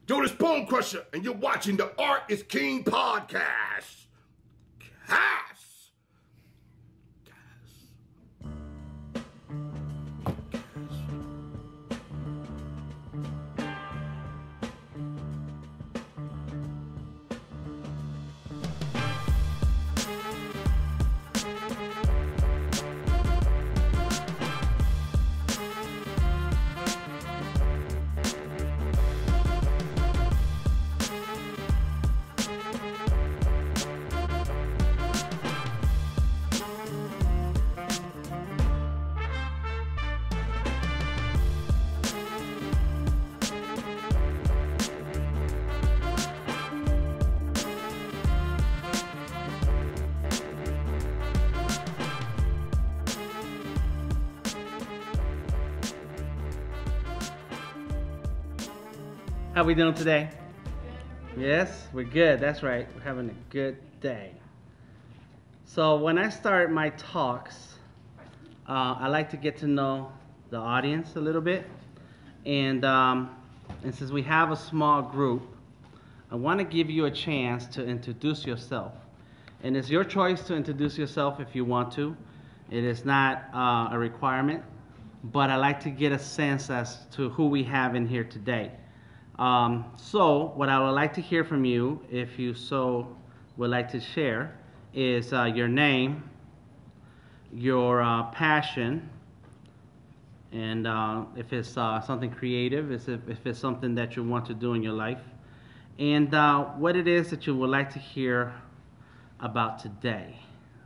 Jonas Bone Crusher, and you're watching the Art is King podcast. Cast. How we doing today? Yes, we're good. That's right. We're having a good day. So when I start my talks, I like to get to know the audience a little bit. And since we have a small group, I want to give you a chance to introduce yourself. And it's your choice to introduce yourself if you want to. It is not a requirement, but I like to get a sense as to who we have in here today. So what I would like to hear from you, if you so would like to share, is your name, your passion, and if it's something creative, if it's something that you want to do in your life, and what it is that you would like to hear about today.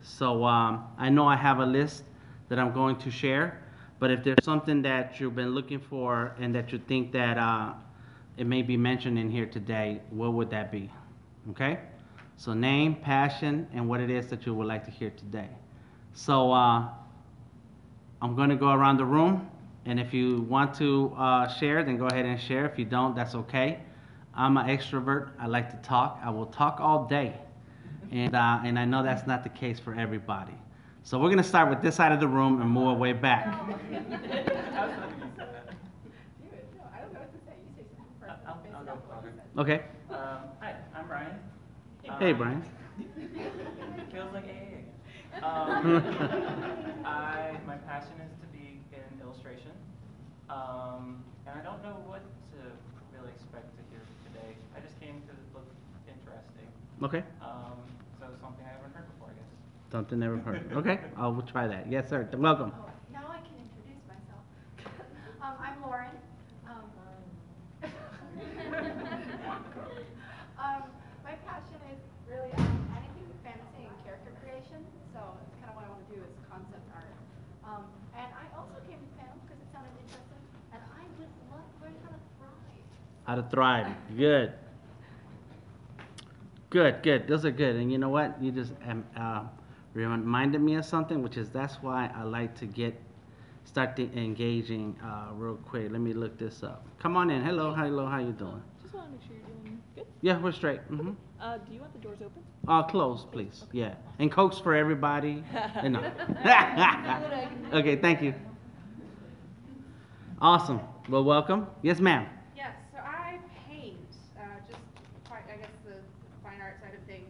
So I know I have a list that I'm going to share, but if there's something that you've been looking for and that you think that it may be mentioned in here today, what would that be? Okay? So name, passion, and what it is that you would like to hear today. So I'm going to go around the room, and if you want to share, then go ahead and share. If you don't, that's okay. I'm an extrovert. I like to talk. I will talk all day, and I know that's not the case for everybody. So we're going to start with this side of the room and move our way back. Okay. Hi, I'm Brian. Hey, Brian. Feels like AA. My passion is to be in illustration, and I don't know what to really expect to hear today. I just came to look interesting. Okay. So something I haven't heard before, I guess. Something never heard. Okay, I will try that. Yes, sir. Welcome. Oh, now I can introduce myself. I'm Lauren. My passion is really anything fantasy and character creation, so it's kind of what I want to do is concept art. And I also came to film because it sounded interesting, and I would love to learn how to thrive. How to thrive. Good. Good, good. Those are good. And you know what? You just reminded me of something, which is that's why I like to start engaging real quick. Let me look this up. Come on in. Hello, hello. How you doing? Just want to make sure you're doing good. Yeah, we're straight. Mm-hmm. Do you want the doors open? Close, please. Yeah. And Cokes for everybody. No. Okay, thank you. Awesome. Well, welcome. Yes, ma'am. Yes, so I paint, I guess the fine art side of things.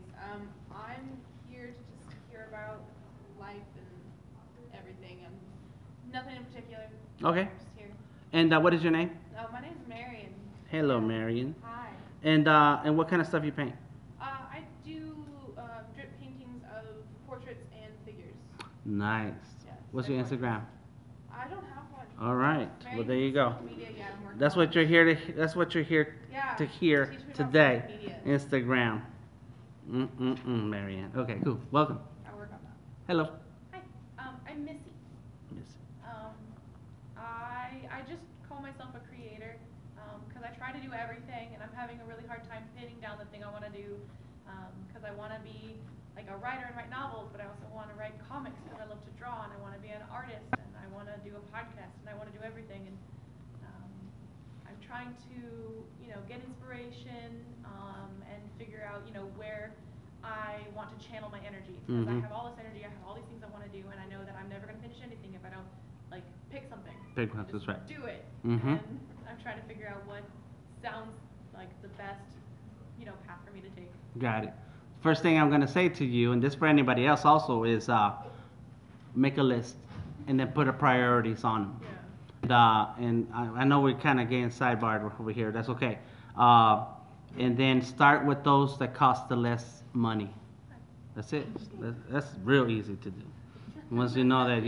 I'm here to just hear about life and everything, and nothing in particular. Okay. I'm just here. And what is your name? Oh, my name's Marion. Hello, Marion. Hi. And what kind of stuff you paint? I do drip paintings of portraits and figures. Nice. Yes, What's I your like- Instagram? I don't have one. All right. Well, Marion's there you go. social media, yeah, I'm working That's on what it. you're here to. That's what you're here Yeah, to hear teach me about today. social media. Instagram. Marianne. Okay, cool. Welcome. I work on that. Hello. Hi, I'm Missy. Yes. I just call myself a creator because I try to do everything, and I'm having a really hard time pinning down the thing I want to do because I want to be like a writer and write novels, but I also want to write comics because I love to draw, and I want to be an artist, and I want to do a podcast, and I want to do everything, and I'm trying to, get inspiration and figure out, where I want to channel my energy because I have all this energy, I have all these things I want to do, and I know that I'm never going to finish anything if I don't pick something. Pick one, that's right. Do it. Mhm. And I'm trying to figure out what sounds like the best, path for me to take. Got it. First thing I'm going to say to you, and this for anybody else also, is make a list and then put a priorities on them. Yeah. And I know we're kind of getting sidebarred over here. That's okay. And then start with those that cost the less money. That's it. That's real easy to do. Once you know that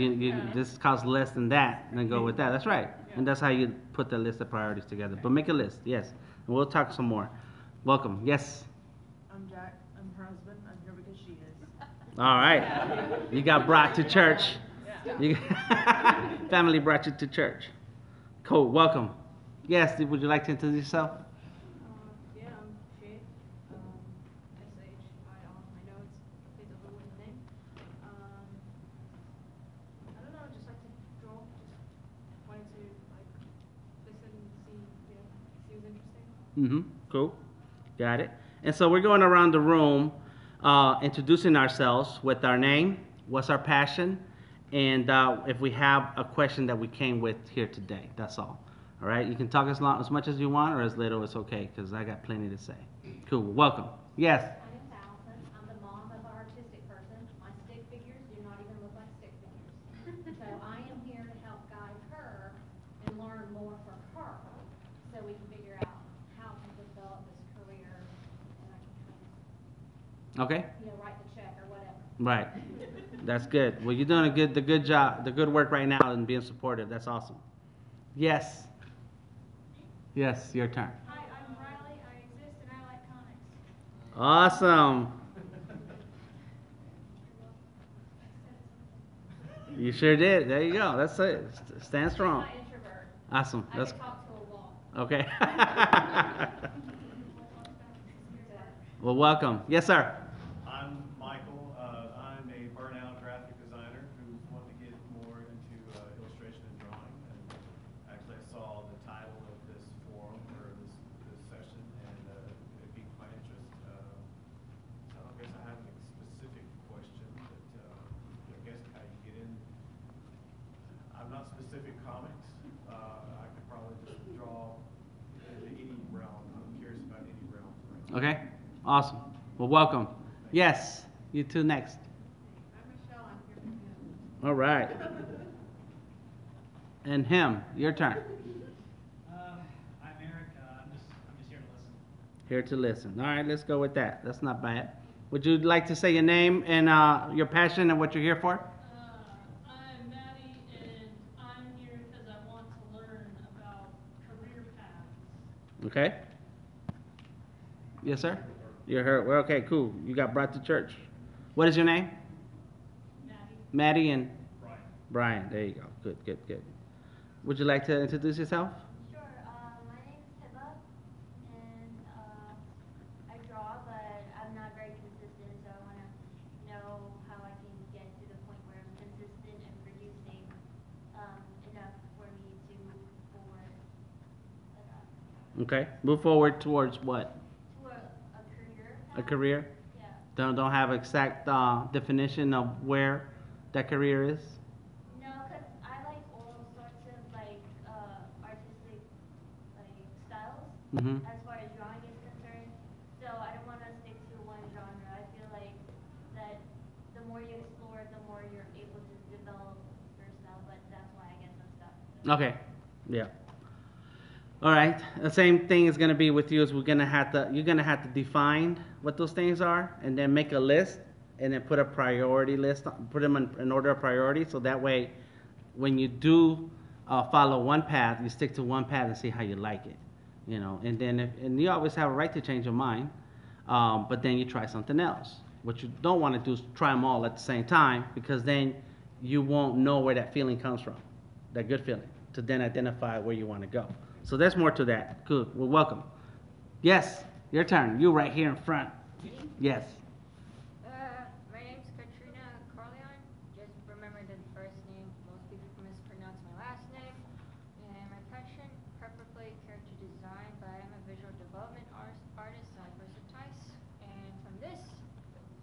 this costs less than that, then go with that. That's right. And that's how you put the list of priorities together. But make a list, yes. And we'll talk some more. Welcome. Yes. I'm Jack. I'm her husband. I'm here because she is. All right. You got brought to church. Family brought you to church. Cool. Welcome. Yes. Would you like to introduce yourself? Yeah, I'm Shay. S-H-I-R. I know it's a little weird name. I don't know, just like to draw. Just wanted to listen, see what's interesting. Cool. Got it. And so we're going around the room, introducing ourselves with our name, what's our passion, and if we have a question that we came with here today. That's all. All right. You can talk as much as you want or as little. It's okay because I got plenty to say. Cool. Welcome. Yes. My name's Allison. I'm the mom of an artistic person. My stick figures do not even look like stick figures. So I am here to help guide her and learn more from her so we can figure out how to develop this career and I can Okay. write the check or whatever. Right. That's good. Well, you're doing the good job, the good work right now and being supportive. That's awesome. Yes. Yes, your turn. Hi, I'm Riley. I exist and I like comics. Awesome. You sure did. There you go. That's it. Stand strong. I'm an introvert. Awesome. I That's can talk to a wall. okay. Well, welcome. Yes, sir. I'm Michael. I'm a burnout graphic designer who's wanting to get more into illustration and drawing. And actually, I saw the title of this forum or this session, and it piqued my interest. So I guess I have a specific question, but I guess how you get in. I'm not specific comics. I could probably just draw into any realm. I'm curious about any realm. Okay. Awesome. Well, welcome. Yes. You two next. I'm Michelle. I'm here for you. All right. And him. Your turn. I'm Eric. I'm just here to listen. Here to listen. All right. Let's go with that. That's not bad. Would you like to say your name and your passion and what you're here for? I'm Maddie, and I'm here because I want to learn about career paths. Okay. Yes, sir. You're her. Well, okay, cool. You got brought to church. What is your name? Maddie and Brian. Brian. There you go. Good, good, good. Would you like to introduce yourself? Sure. My name's Hiba, and I draw, but I'm not very consistent, so I want to know how I can get to the point where I'm consistent and producing enough for me to move forward. Okay. Move forward towards what? To a career. A career? Yeah. Don't have exact definition of where that career is? No, because I like all sorts of artistic styles Mm-hmm. as far as drawing is concerned. So I don't want to stick to one genre. I feel like that the more you explore, the more you're able to develop your style. But that's why I guess I'm stuck. Okay. Yeah. All right. The same thing is going to be with you. Is you're going to have to define what those things are, and then make a list, and then put a priority list. Put them in order of priority, so that way, when you do follow one path, you stick to one path and see how you like it. And then and you always have a right to change your mind, but then you try something else. What you don't want to do is try them all at the same time, because then you won't know where that feeling comes from, that good feeling, to then identify where you want to go. So there's more to that. Good. Well, welcome. Yes, your turn. You right here in front. Yes. My name's Katrina Carleon. Just remember the first name. Most people mispronounce my last name. And my passion, prepper play, character design, but I'm a visual development artist, so I versatile. And from this,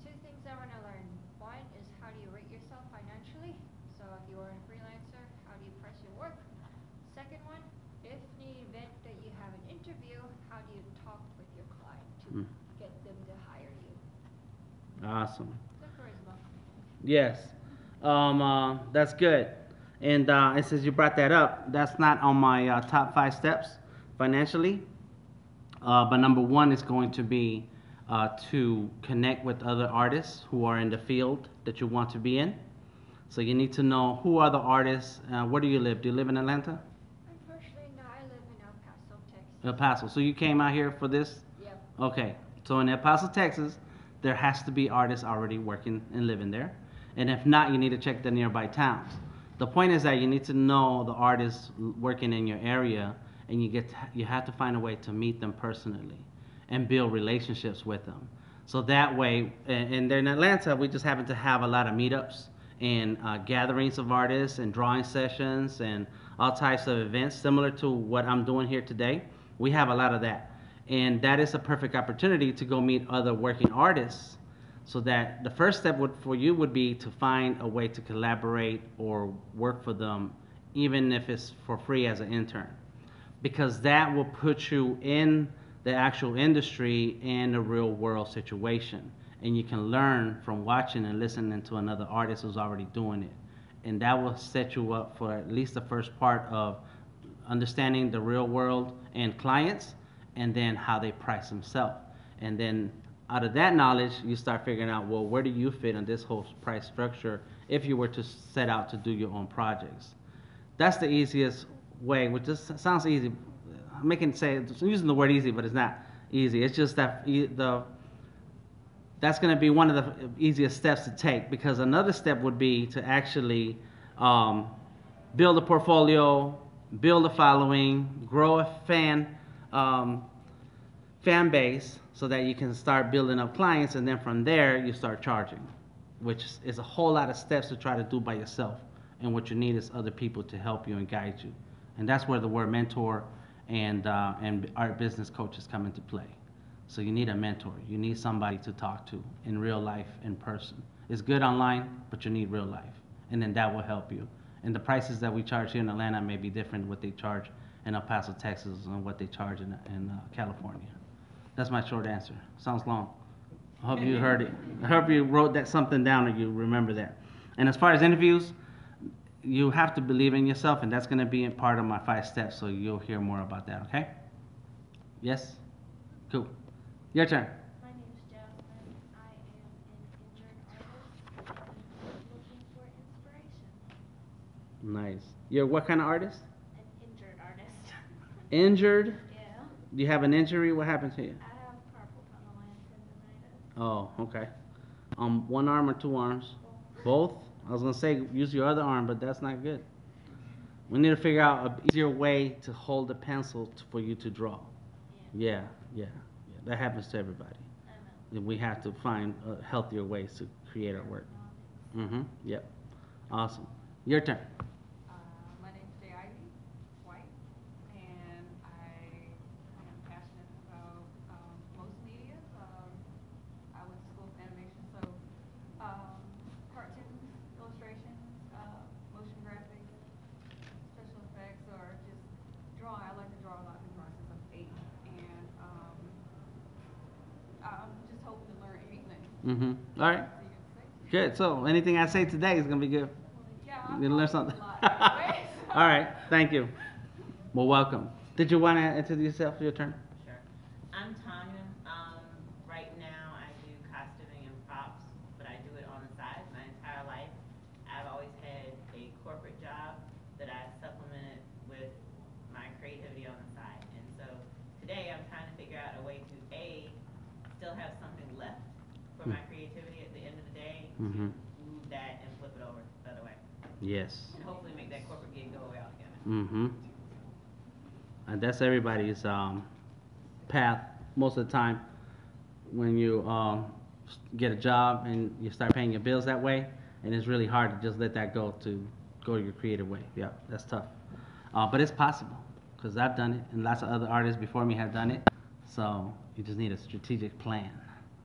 two things I want to learn. One is how do you rate yourself financially? So if you are a freelancer, how do you price your work? Second one, if in the event that you have an interview, how do you talk Awesome. The charisma. Yes. That's good. And since you brought that up, that's not on my top 5 steps financially. But number one is going to be to connect with other artists who are in the field that you want to be in. So you need to know who are the artists. Where do you live? Do you live in Atlanta? Unfortunately, no, I live in El Paso, Texas. El Paso. So you came out here for this? Yep. Okay. So in El Paso, Texas, there has to be artists already working and living there. And if not, you need to check the nearby towns. The point is that you need to know the artists working in your area, and you have to find a way to meet them personally and build relationships with them. So that way, and then in Atlanta, we just happen to have a lot of meetups and gatherings of artists and drawing sessions and all types of events similar to what I'm doing here today. We have a lot of that. And that is a perfect opportunity to go meet other working artists, so that the first step for you would be to find a way to collaborate or work for them, even if it's for free as an intern, because that will put you in the actual industry and the real world situation, and you can learn from watching and listening to another artist who's already doing it, and that will set you up for at least the first part of understanding the real world and clients, and then how they price themselves. And then out of that knowledge, you start figuring out, well, where do you fit in this whole price structure if you were to set out to do your own projects. That's the easiest way, which just sounds easy. I'm using the word easy, but it's not easy. It's just that that's going to be one of the easiest steps to take, because another step would be to actually build a portfolio, build a following, grow a fan base, so that you can start building up clients, and then from there you start charging, which is a whole lot of steps to try to do by yourself. And what you need is other people to help you and guide you. And that's where the word mentor and art business coaches come into play. So you need a mentor. You need somebody to talk to in real life, in person. It's good online, but you need real life. And then that will help you. And the prices that we charge here in Atlanta may be different what they charge in El Paso, Texas, and what they charge in California. That's my short answer. Sounds long. I hope you heard it. I hope you wrote something down, or you remember that. And as far as interviews, you have to believe in yourself, and that's going to be a part of my 5 steps, so you'll hear more about that, okay? Yes? Cool. Your turn. My name's Jasmine. I am an injured artist looking for inspiration. Nice. You're what kind of artist? An injured artist. Injured? Yeah. Do you have an injury? What happened to you? I have carpal tunnel and tendonitis. Oh, okay. One arm or 2 arms? Both? I was going to say use your other arm, but that's not good. We need to figure out an easier way to hold a pencil for you to draw. Yeah. That happens to everybody. I know. We have to find healthier ways to create our work. Yep. Awesome. Your turn. My name's Jay Ivy White, and I am passionate about most media. I went to school for animation, so cartoons, illustrations, motion graphics, special effects, or just drawing. I like to draw a lot. I've been drawing since I'm 8, and I'm just hoping to learn anything. All right. Good. So anything I say today is gonna be good. Yeah, You're gonna learn something. a lot anyways. All right. Thank you. Well, welcome. Did you want to introduce yourself? Your turn. Sure. I'm Tanya. Right now I do costuming and props, but I do it on the side my entire life. I've always had a corporate job that I supplemented with my creativity on the side. And so today I'm trying to figure out a way to still have something left for my creativity at the end of the day, to move that and flip it over the other way. Yes. And hopefully make that corporate gig go away altogether. And that's everybody's path most of the time. When you get a job and you start paying your bills that way, and it's really hard to just let that go your creative way. Yeah, that's tough. But it's possible, because I've done it, and lots of other artists before me have done it. So you just need a strategic plan.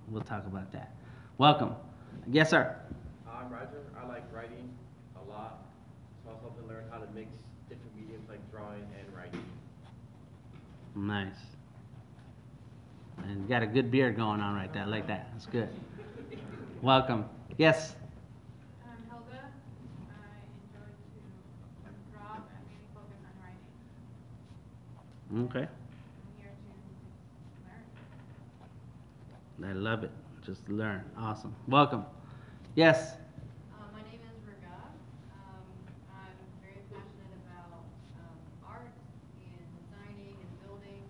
We'll talk about that. Welcome. Yes, sir. I'm Roger. I like writing a lot, so I was hoping to learn how to mix different mediums like drawing and writing. Nice. And you got a good beard going on right there. I like that. That's good. Welcome. Yes. I'm Helga. I enjoy to draw and mainly focus on writing. Okay. I'm here to learn. I love it. Just learn. Awesome. Welcome. Yes. My name is Riga. I'm very passionate about art and designing and building.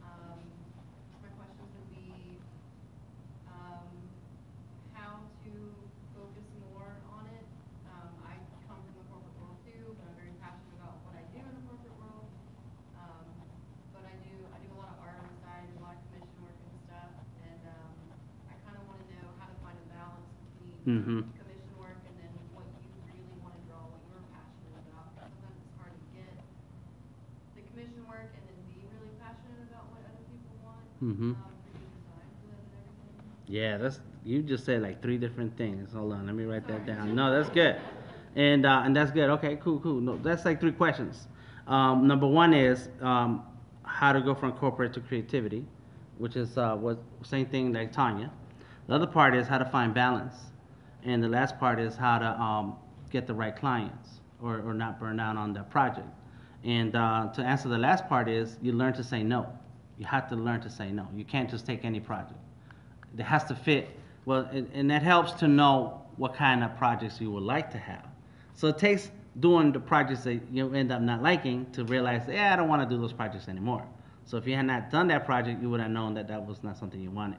My questions would be how to focus more on it. I come from the corporate world too, but I'm very passionate about what I do in the corporate world. But I do a lot of art on the side, a lot of commission work and stuff, and I kind of want to know how to find a balance between commission work and then what you really want to draw, what you're passionate about. Sometimes it's hard to get the commission work and then be really passionate about what other people want. For your design for them and everything. Yeah, you just said like 3 different things. Hold on, let me write that down. No, that's good. And that's good. Okay, cool. No, that's like 3 questions. Number 1 is how to go from corporate to creativity, which is same thing like Tanya. The other part is how to find balance. And the last part is how to get the right clients or not burn down on the project. And to answer the last part is you learn to say no. You have to learn to say no. You can't just take any project. It has to fit. Well, and that helps to know what kind of projects you would like to have. So it takes doing the projects that you end up not liking to realize, I don't want to do those projects anymore. So if you had not done that project, you would have known that that was not something you wanted.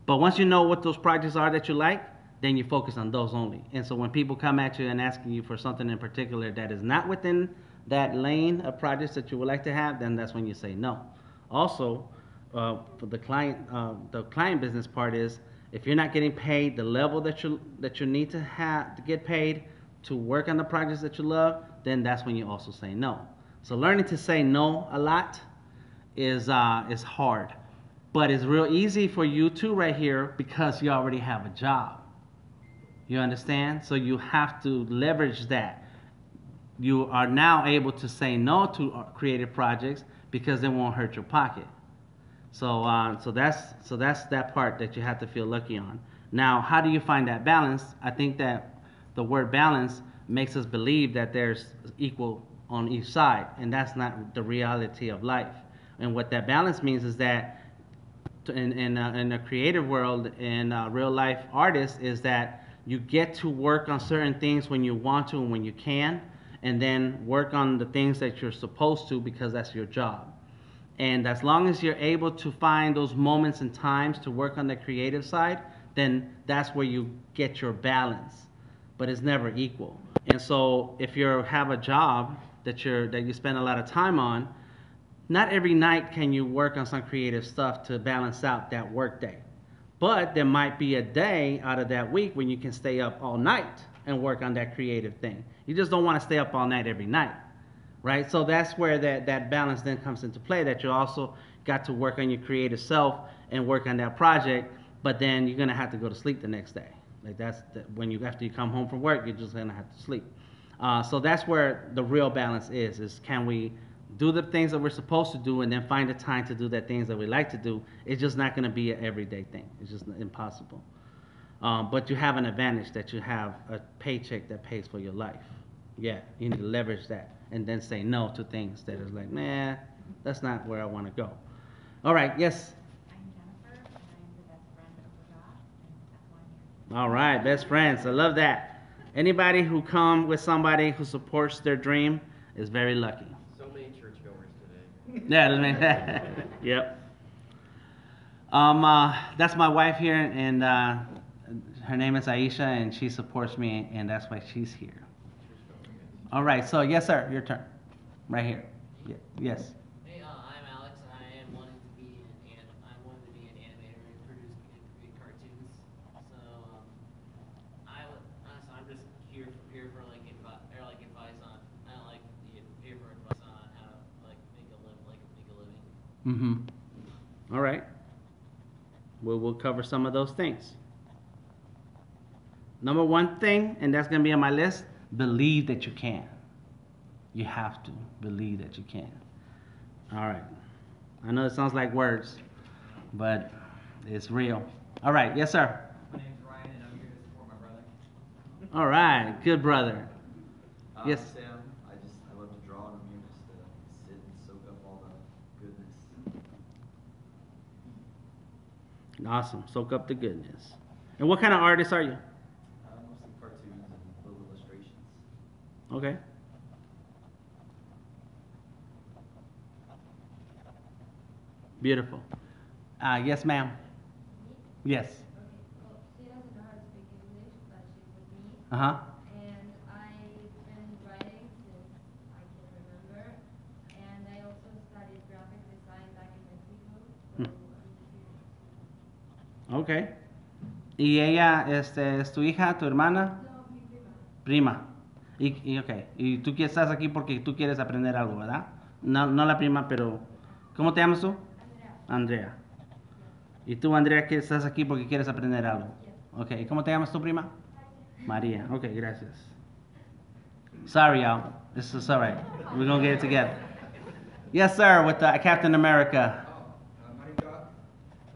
But once you know what those projects are that you like, then you focus on those only. And so when people come at you and asking you for something in particular that is not within that lane of projects that you would like to have, then that's when you say no. Also, for the client business part is, if you're not getting paid the level that you need to have to get paid to work on the projects that you love, then that's when you also say no. So learning to say no a lot is hard, but it's real easy for you too right here because you already have a job. You understand? So you have to leverage that. You are now able to say no to creative projects because it won't hurt your pocket. So that's that part that you have to feel lucky on. Now, how do you find that balance? I think that the word balance makes us believe that there's equal on each side, and that's not the reality of life. And what that balance means is that in the creative world, in real life artists, is that you get to work on certain things when you want to and when you can, and then work on the things that you're supposed to because that's your job. And as long as you're able to find those moments and times to work on the creative side, then that's where you get your balance. But it's never equal. And so if you have a job that you spend a lot of time on, not every night can you work on some creative stuff to balance out that work day. But there might be a day out of that week when you can stay up all night and work on that creative thing. You just don't want to stay up all night every night. Right? So that's where that balance then comes into play, that you also got to work on your creative self and work on that project, but then you're going to have to go to sleep the next day. Like after you come home from work, you're just going to have to sleep. So that's where the real balance is can we do the things that we're supposed to do and then find the time to do the things that we like to do. It's just not going to be an everyday thing. It's just impossible. But you have an advantage that you have a paycheck that pays for your life. Yeah, you need to leverage that and then say no to things that is like, nah, that's not where I want to go. All right, yes? I'm Jennifer, and I'm the best friend of Ragat, and that's why I'm here. All right, best friends. I love that. Anybody who come with somebody who supports their dream is very lucky. So many churchgoers today. Yeah, yep. That's my wife here, and her name is Aisha, and she supports me, and that's why she's here. All right, so yes, sir, your turn. Right here. Yeah, yes. Hey, I'm Alex. I am wanting to be an animator and create cartoons. So, honestly, I'm just here for like advice on. I don't like here for advice on how to make a living. Mm-hmm. All right. We'll cover some of those things. Number 1 thing, and that's gonna be on my list. Believe that you can. You have to believe that you can. All right. I know it sounds like words, but it's real. All right. Yes, sir. My name's Ryan, and I'm All right, good brother. Yes. Sam, I love to draw and I'm here just to sit and soak up all the goodness. Awesome. Soak up the goodness. And what kind of artist are you? Mostly cartoons and little illustrations. Okay. Beautiful. Yes, ma'am. Yes. Well, she doesn't know how to speak English, but she's with me. Uh-huh. And I've been writing since I can remember. And I also studied graphic design back in Mexico. So I'm here. Okay. ¿Y ella es tu hija, tu hermana? No, mi prima. Prima. Okay. Y tú que estás aquí porque tú quieres aprender algo, ¿verdad? No, no la prima, pero... ¿Cómo te llamas tú? Andrea. Andrea. ¿Y tú, Andrea, que estás aquí porque quieres aprender algo? Ok. ¿Y cómo te llamas tu prima? María. Ok, gracias. Sorry, y'all. This is all right. We're going to get it together. Yes, sir, with Captain America. My name's Doc.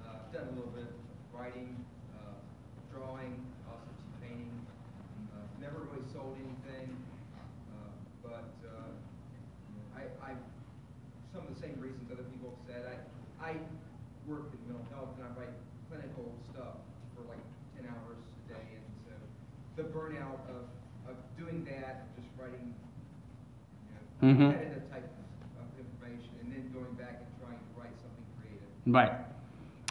I've done a little bit of writing, drawing, also some painting. Never really sold anything, but I some of the same reasons other people have said. I work in mental health and I write clinical stuff for like 10 hours a day, and so the burnout of doing that, of just writing, repetitive type of information, and then going back and trying to write something creative. Right.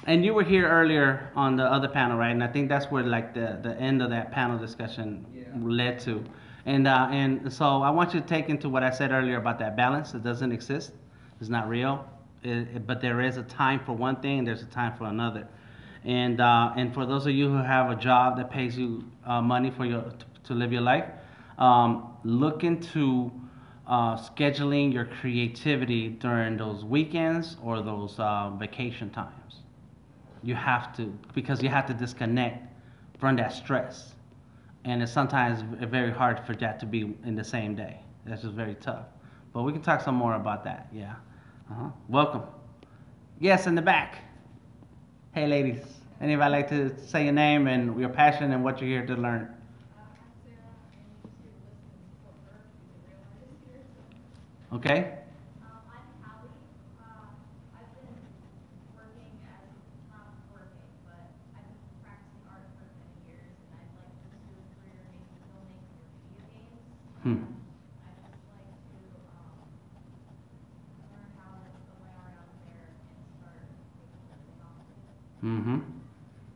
And you were here earlier on the other panel, right? And I think that's where like the end of that panel discussion led to. And so I want you to take into what I said earlier about that balance. It doesn't exist. It's not real. But there is a time for one thing and there's a time for another. And for those of you who have a job that pays you money for to live your life, look into scheduling your creativity during those weekends or those vacation times. You have to, because you have to disconnect from that stress. And it's sometimes very hard for that to be in the same day. That's just very tough. But we can talk some more about that, yeah. Welcome. Yes, in the back. Hey, ladies. Anybody like to say your name and your passion and what you're here to learn? Okay. Hmm. Mm-hmm.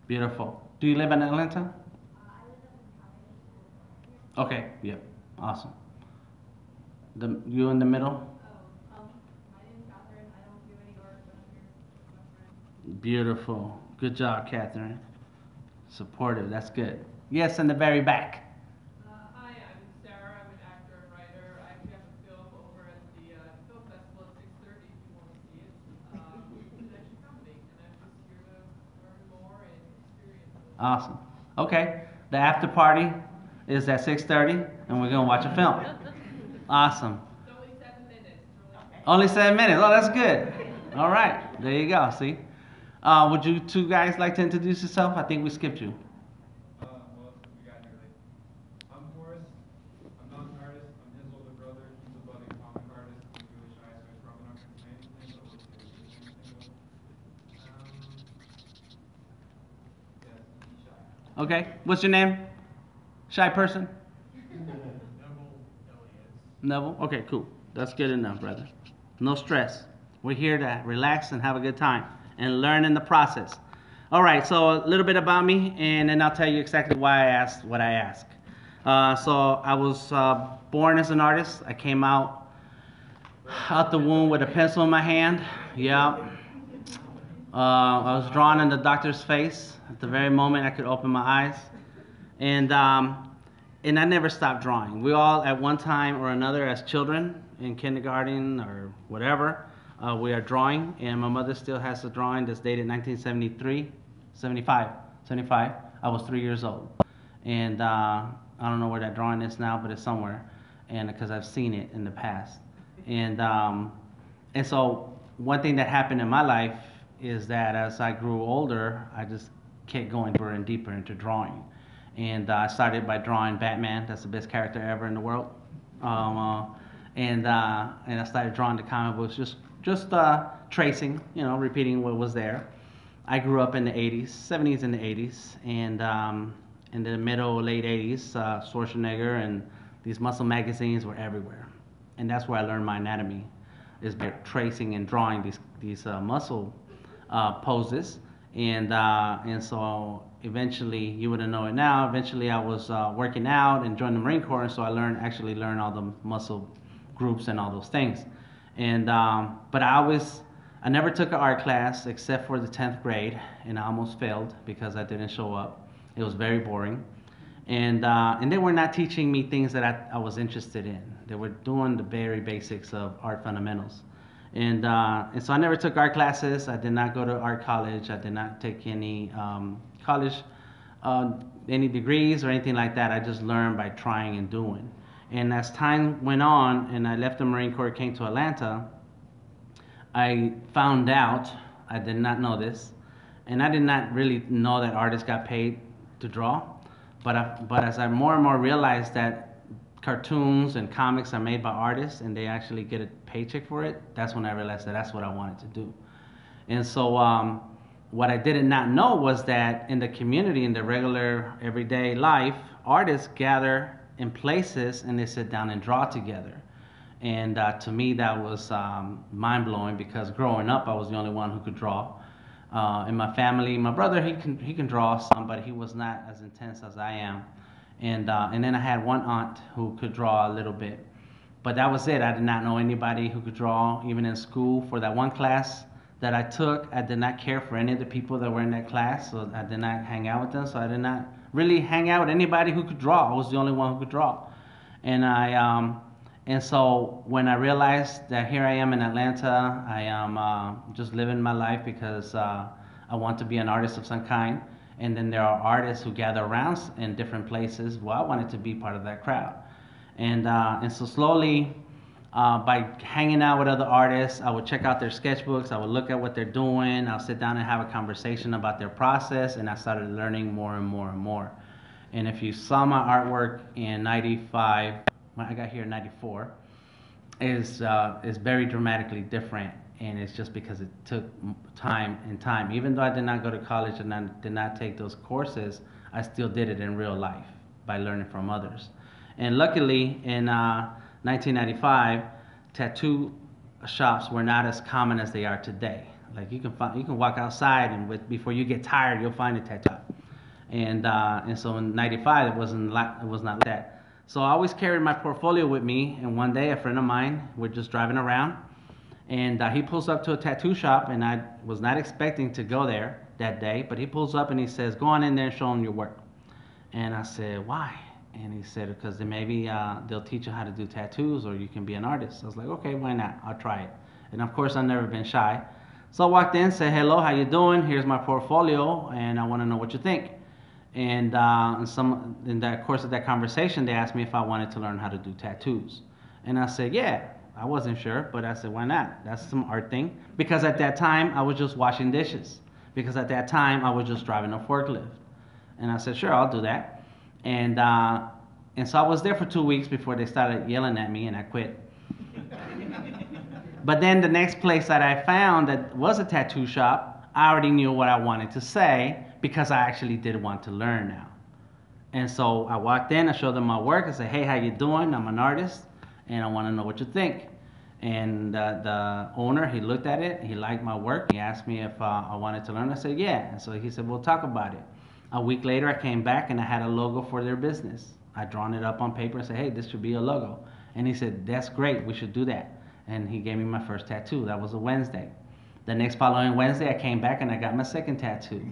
Beautiful. Do you live in Atlanta? Okay, yep. Awesome. You in the middle? Beautiful. Good job, Catherine. Supportive. That's good. Yes, in the very back. Hi, I'm Sarah. I'm an actor and writer. I actually have a film over at the film festival at 6:30 if you want to see it. It's actually comedy, and I'm just here to learn more and experience it. Awesome. Okay. The after party is at 6:30, and we're gonna watch a film. Awesome. It's only 7 minutes. Only 7 minutes. Oh, that's good. All right. There you go. See. Would you two guys like to introduce yourself? I think we skipped you. Well, we got here late. I'm Forrest. I'm not an artist. I'm his older brother. He's a budding comic artist. He's really shy, so he's probably not going to say anything, but we'll see what he thinks of. Yeah, he's shy. Okay. What's your name? Shy person? Neville? Okay, cool. That's good enough, brother. No stress. We're here to relax and have a good time and learn in the process. All right, so a little bit about me, and then I'll tell you exactly why I asked what I asked. So I was born as an artist. I came out the womb with a pencil in my hand. Yeah. I was drawn in the doctor's face at the very moment I could open my eyes. And I never stopped drawing. We all, at one time or another, as children in kindergarten or whatever, we are drawing. And my mother still has a drawing that's dated 1973, 75. I was 3 years old. And I don't know where that drawing is now, but it's somewhere. And because I've seen it in the past. And so one thing that happened in my life is that as I grew older, I just kept going deeper and deeper into drawing. And I started by drawing Batman. That's the best character ever in the world. And I started drawing the comic books, just tracing, repeating what was there. I grew up in the 80s, 70s and the 80s, and in the middle, late 80s, Schwarzenegger and these muscle magazines were everywhere. And that's where I learned my anatomy, is by tracing and drawing these muscle poses. And so eventually, you wouldn't know it now, eventually I was working out and joined the Marine Corps, and so I actually learned all the muscle groups and all those things. And but I never took an art class except for the 10th grade, and I almost failed because I didn't show up. It was very boring. And they were not teaching me things that I was interested in. They were doing the very basics of art fundamentals. And so I never took art classes. I did not go to art college. I did not take any college, any degrees or anything like that. I just learned by trying and doing. And as time went on and I left the Marine Corps, came to Atlanta, I found out, I did not know this, and I did not really know that artists got paid to draw. But as I more and more realized that cartoons and comics are made by artists and they actually get a paycheck for it, that's when I realized that that's what I wanted to do. And so what I did not know was that in the community, in the regular everyday life, artists gather in places and they sit down and draw together. And to me that was mind-blowing, because growing up I was the only one who could draw. In my family, my brother, he can draw some, but he was not as intense as I am. And then I had one aunt who could draw a little bit. But that was it. I did not know anybody who could draw, even in school. For that one class that I took, I did not care for any of the people that were in that class, so I did not hang out with them. So I did not really hang out with anybody who could draw. I was the only one who could draw. And so when I realized that here I am in Atlanta, I am just living my life because I want to be an artist of some kind. And then there are artists who gather around in different places. Well, I wanted to be part of that crowd. And so slowly, by hanging out with other artists, I would check out their sketchbooks, I would look at what they're doing, I'll sit down and have a conversation about their process, and I started learning more and more and more. And if you saw my artwork in 95, when I got here in 94, is very dramatically different. And it's just because it took time and time. Even though I did not go to college and I did not take those courses, I still did it in real life by learning from others. And luckily, in 1995, tattoo shops were not as common as they are today. Like you can walk outside and before you get tired, you'll find a tattoo. And so in '95, it was not like that. So I always carried my portfolio with me. And one day, a friend of mine, we're just driving around, and he pulls up to a tattoo shop, and I was not expecting to go there that day, but he pulls up and he says, "Go on in there and show them your work." And I said, "Why?" And he said, "Because then maybe they'll teach you how to do tattoos, or you can be an artist." I was like, "Okay, why not? I'll try it." And of course, I've never been shy. So I walked in, said, "Hello, how you doing? Here's my portfolio, and I want to know what you think." And in the course of that conversation, they asked me if I wanted to learn how to do tattoos. And I said, "Yeah." I wasn't sure, but I said, "Why not? That's some art thing." Because at that time, I was just washing dishes. Because at that time, I was just driving a forklift. And I said, "Sure, I'll do that." And so I was there for 2 weeks before they started yelling at me, and I quit. But then the next place that I found that was a tattoo shop, I already knew what I wanted to say because I actually did want to learn now. And so I walked in, I showed them my work, I said, "Hey, how you doing? I'm an artist, and I want to know what you think." And the owner, he looked at it, he liked my work, he asked me if I wanted to learn. I said, "Yeah." And so he said, "We'll talk about it." A week later, I came back and I had a logo for their business. I'd drawn it up on paper and said, "Hey, this should be a logo." And he said, "That's great, we should do that." And he gave me my first tattoo. That was a Wednesday. The next following Wednesday, I came back and I got my second tattoo.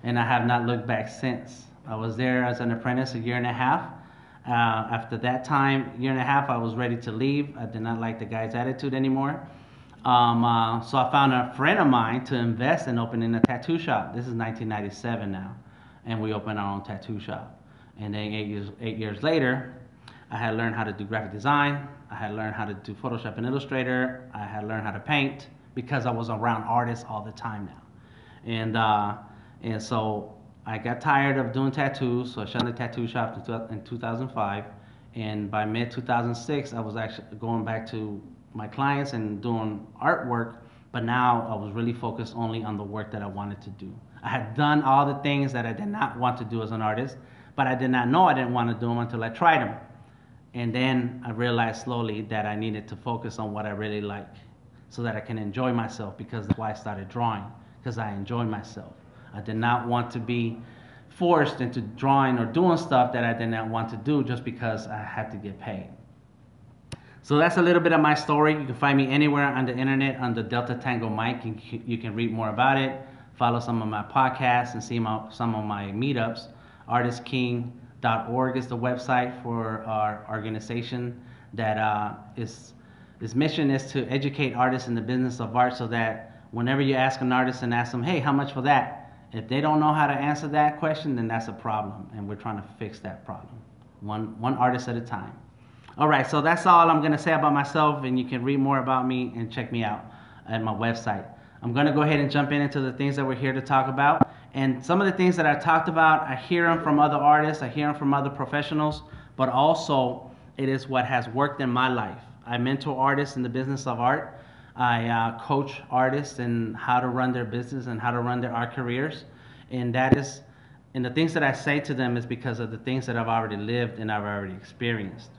And I have not looked back since. I was there as an apprentice a year and a half. After that time, year and a half, I was ready to leave. I did not like the guy's attitude anymore. So I found a friend of mine to invest in opening a tattoo shop. This is 1997 now. And we opened our own tattoo shop. And then 8 years later, I had learned how to do graphic design. I had learned how to do Photoshop and Illustrator. I had learned how to paint because I was around artists all the time now. And so I got tired of doing tattoos, so I shut the tattoo shop in 2005. And by mid 2006, I was actually going back to my clients and doing artwork, but now I was really focused only on the work that I wanted to do. I had done all the things that I did not want to do as an artist, but I did not know I didn't want to do them until I tried them. And then I realized slowly that I needed to focus on what I really like so that I can enjoy myself, because that's why I started drawing, because I enjoy myself. I did not want to be forced into drawing or doing stuff that I did not want to do just because I had to get paid. So that's a little bit of my story. You can find me anywhere on the internet under Delta Tango Mike. You can read more about it, follow some of my podcasts, and see some of my meetups. ArtistKing.org is the website for our organization that its mission is to educate artists in the business of art, so that whenever you ask an artist and ask them, hey, how much for that? If they don't know how to answer that question, then that's a problem, and we're trying to fix that problem, one artist at a time. All right, so that's all I'm gonna say about myself, and you can read more about me and check me out at my website. I'm gonna go ahead and jump into the things that we're here to talk about. And some of the things that I talked about, I hear them from other artists, I hear them from other professionals, but also it is what has worked in my life. I mentor artists in the business of art. I coach artists in how to run their business and how to run their art careers. And the things that I say to them is because of the things that I've already lived and I've already experienced.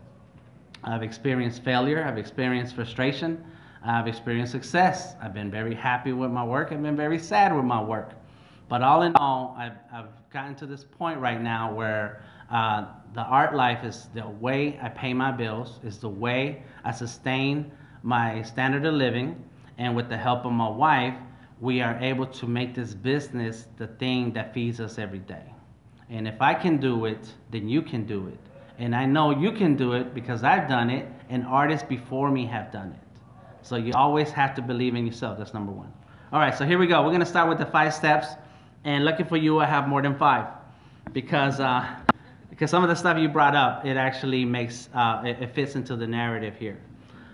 I've experienced failure, I've experienced frustration, I've experienced success. I've been very happy with my work, I've been very sad with my work. But all in all, I've gotten to this point right now where the art life is the way I pay my bills, is the way I sustain my standard of living, and with the help of my wife, we are able to make this business the thing that feeds us every day. And if I can do it, then you can do it. And I know you can do it because I've done it, and artists before me have done it. So you always have to believe in yourself. That's number one. All right, so here we go. We're gonna start with the 5 steps. And lucky for you, I have more than 5, because some of the stuff you brought up, it actually makes it fits into the narrative here.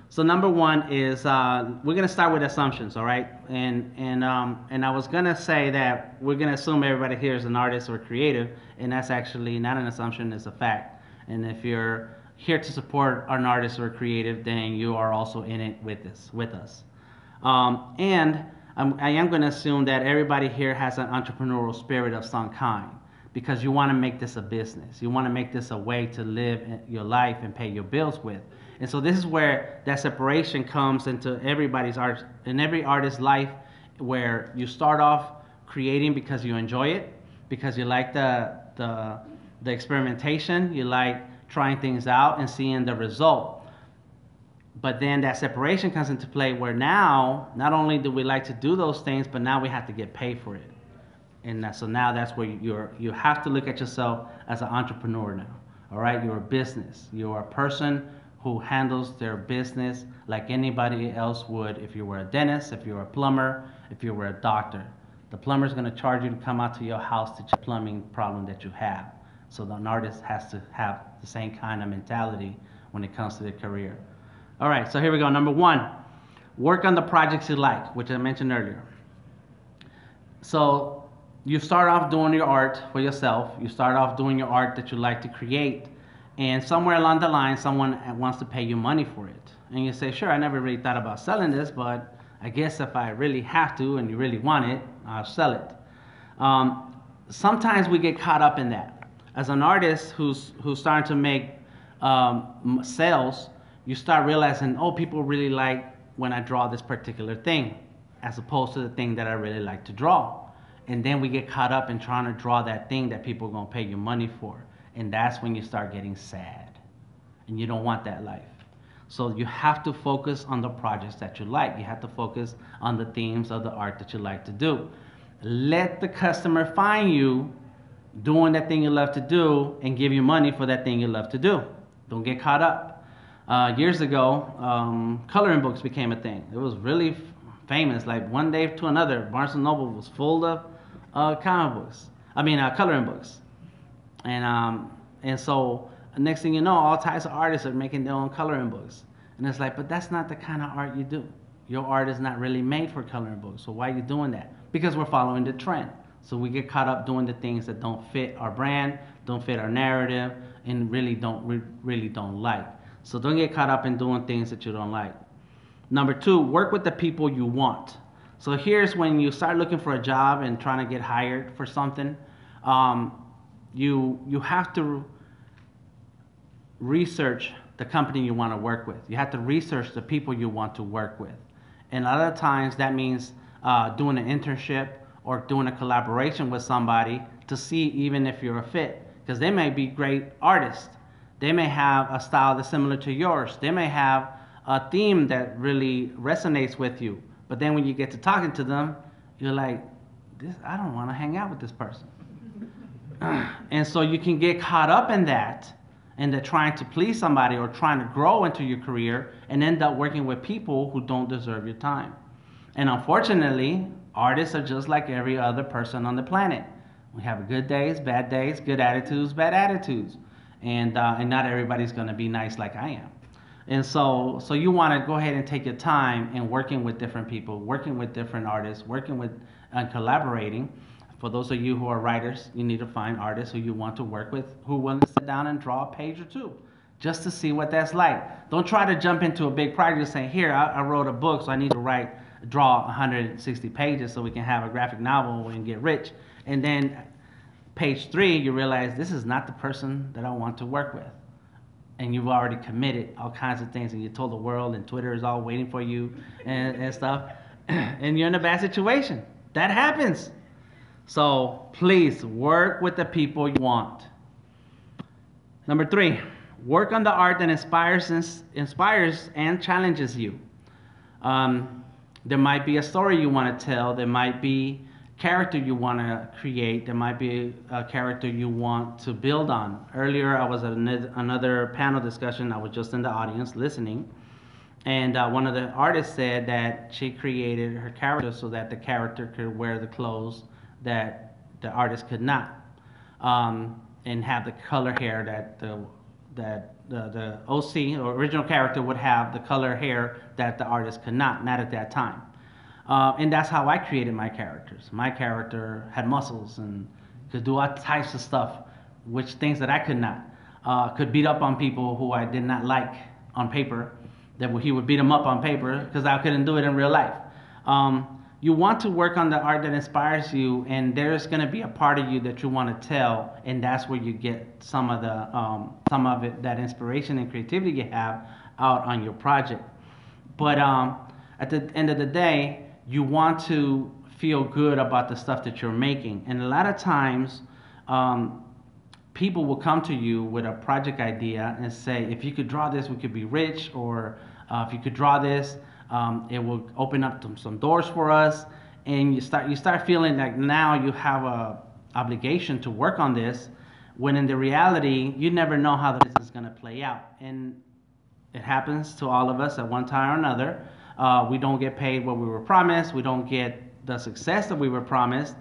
So number 1 is we're gonna start with assumptions, all right? And I was gonna say that we're gonna assume everybody here is an artist or creative, and that's actually not an assumption; it's a fact. And if you're here to support an artist or creative, then you are also in it with us. I am going to assume that everybody here has an entrepreneurial spirit of some kind, because you want to make this a business. You want to make this a way to live your life and pay your bills with. And so this is where that separation comes into everybody's art, in every artist's life, where you start off creating because you enjoy it, because you like the experimentation, you like trying things out and seeing the result. But then that separation comes into play where now, not only do we like to do those things, but now we have to get paid for it. And so now that's where you have to look at yourself as an entrepreneur now. All right, you're a business. You're a person who handles their business like anybody else would if you were a dentist, if you were a plumber, if you were a doctor. The plumber is going to charge you to come out to your house to check the plumbing problem that you have. So an artist has to have the same kind of mentality when it comes to their career. All right, so here we go. Number 1, work on the projects you like, which I mentioned earlier. So you start off doing your art for yourself. You start off doing your art that you like to create. And somewhere along the line, someone wants to pay you money for it. And you say, sure, I never really thought about selling this, but I guess if I really have to and you really want it, I'll sell it. Sometimes we get caught up in that. As an artist who's starting to make sales, you start realizing, oh, people really like when I draw this particular thing, as opposed to the thing that I really like to draw. And then we get caught up in trying to draw that thing that people are going to pay you money for. And that's when you start getting sad. And you don't want that life. So you have to focus on the projects that you like. You have to focus on the themes of the art that you like to do. Let the customer find you doing that thing you love to do and give you money for that thing you love to do. Don't get caught up. Years ago, coloring books became a thing. It was really famous. Like one day to another, Barnes & Noble was full of coloring books. And so next thing you know, all types of artists are making their own coloring books. And it's like, but that's not the kind of art you do. Your art is not really made for coloring books. So why are you doing that? Because we're following the trend. So we get caught up doing the things that don't fit our brand, don't fit our narrative, and really don't like. So don't get caught up in doing things that you don't like. Number 2, work with the people you want. So here's when you start looking for a job and trying to get hired for something. You have to research the company you want to work with. You have to research the people you want to work with. And a lot of times that means doing an internship or doing a collaboration with somebody to see even if you're a fit. Because they may be great artists. They may have a style that's similar to yours. They may have a theme that really resonates with you. But then when you get to talking to them, you're like, I don't want to hang out with this person. And so you can get caught up in that, and they're trying to please somebody or trying to grow into your career and end up working with people who don't deserve your time. And unfortunately, artists are just like every other person on the planet. We have good days, good attitudes, bad attitudes. And not everybody's going to be nice like I am. And so you want to go ahead and take your time in working with different people, working with different artists, working with and collaborating. For those of you who are writers, you need to find artists who you want to work with, who want to sit down and draw a page or two, just to see what that's like. Don't try to jump into a big project saying, here, I wrote a book, so I need to draw 160 pages so we can have a graphic novel and get rich. And then page 3, you realize this is not the person that I want to work with. And you've already committed all kinds of things, and you told the world, and Twitter is all waiting for you and stuff. And you're in a bad situation. That happens. So please work with the people you want. Number 3, work on the art that inspires and challenges you. There might be a story you want to tell. There might be character you want to create. There might be a character you want to build on. Earlier, I was at another panel discussion. I was just in the audience listening. And one of the artists said that she created her character so that the character could wear the clothes that the artist could not, and have the color hair that the OC or original character would have the color hair that the artist could not at that time. And that's how I created my characters. My character had muscles and could do all types of stuff, which things that I could not. Could beat up on people who I did not like on paper, that he would beat them up on paper because I couldn't do it in real life. You want to work on the art that inspires you, and there's going to be a part of you that you want to tell, and that's where you get some of it, that inspiration and creativity you have out on your project. But at the end of the day, you want to feel good about the stuff that you're making, and a lot of times, people will come to you with a project idea and say, if you could draw this, we could be rich, or if you could draw this, it will open up some doors for us. And you start feeling like now you have a obligation to work on this, when in the reality, you never know how this is going to play out. And it happens to all of us at one time or another. We don't get paid what we were promised. We don't get the success that we were promised.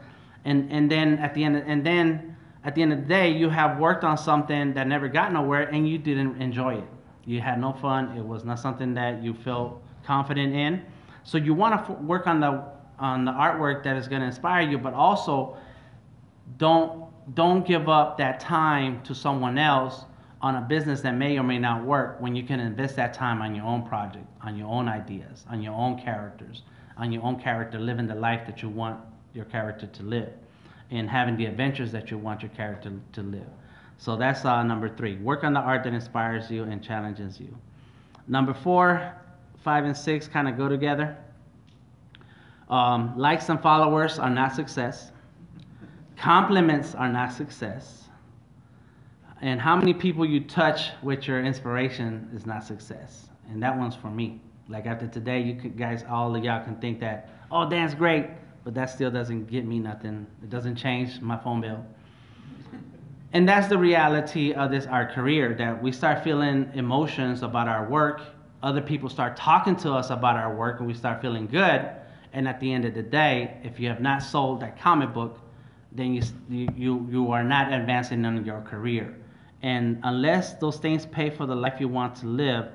And then at the end of the day, you have worked on something that never got nowhere, and you didn't enjoy it. You had no fun. It was not something that you felt confident in. So you want to work on the artwork that is going to inspire you, but also don't give up that time to someone else on a business that may or may not work, when you can invest that time on your own project, on your own ideas, on your own characters, on your own character, living the life that you want your character to live, and having the adventures that you want your character to live. So that's number 3. Work on the art that inspires you and challenges you. Number 4, 5, and 6 kind of go together. Likes and followers are not success. Compliments are not success. And how many people you touch with your inspiration is not success. And that one's for me. Like after today, you guys, all of y'all can think that, oh, Dan's great, but that still doesn't get me nothing. It doesn't change my phone bill. And that's the reality of this art career, that we start feeling emotions about our work. Other people start talking to us about our work, and we start feeling good. And at the end of the day, if you have not sold that comic book, then you are not advancing in your career. And unless those things pay for the life you want to live,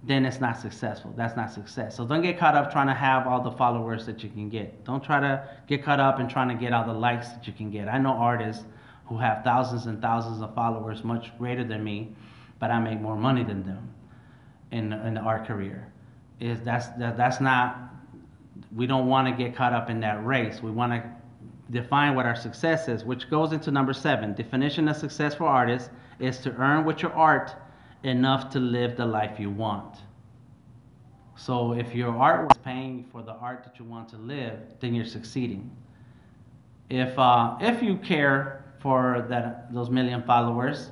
then it's not successful. That's not success. So don't get caught up trying to have all the followers that you can get. Don't try to get caught up in trying to get all the likes that you can get. I know artists who have thousands and thousands of followers, much greater than me, but I make more money than them in the art career. That's not. We don't want to get caught up in that race. We want to define what our success is, which goes into number 7. Definition of success for artists is to earn with your art enough to live the life you want. So if your art was paying for the art that you want to live, then you're succeeding. If you care for those million followers,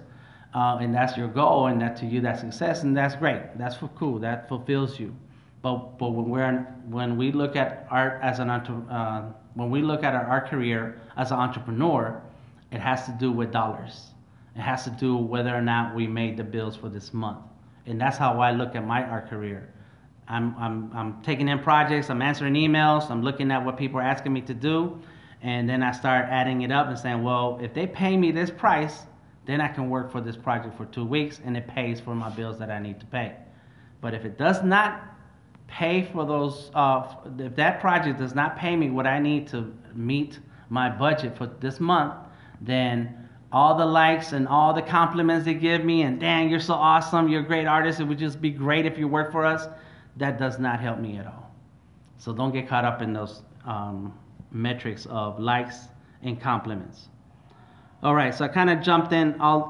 and that's your goal, and that to you that's success, and that's great. That's cool. That fulfills you. But when we look at art as when we look at our art career as an entrepreneur, it has to do with dollars. It has to do with whether or not we made the bills for this month. And that's how I look at my art career. I'm taking in projects, I'm answering emails, I'm looking at what people are asking me to do, and then I start adding it up and saying, well, if they pay me this price, then I can work for this project for 2 weeks and it pays for my bills that I need to pay. But if it does not pay for those, if that project does not pay me what I need to meet my budget for this month, then all the likes and all the compliments they give me, and Dan, you're so awesome, you're a great artist, it would just be great if you worked for us, that does not help me at all. So don't get caught up in those metrics of likes and compliments. All right, so I kind of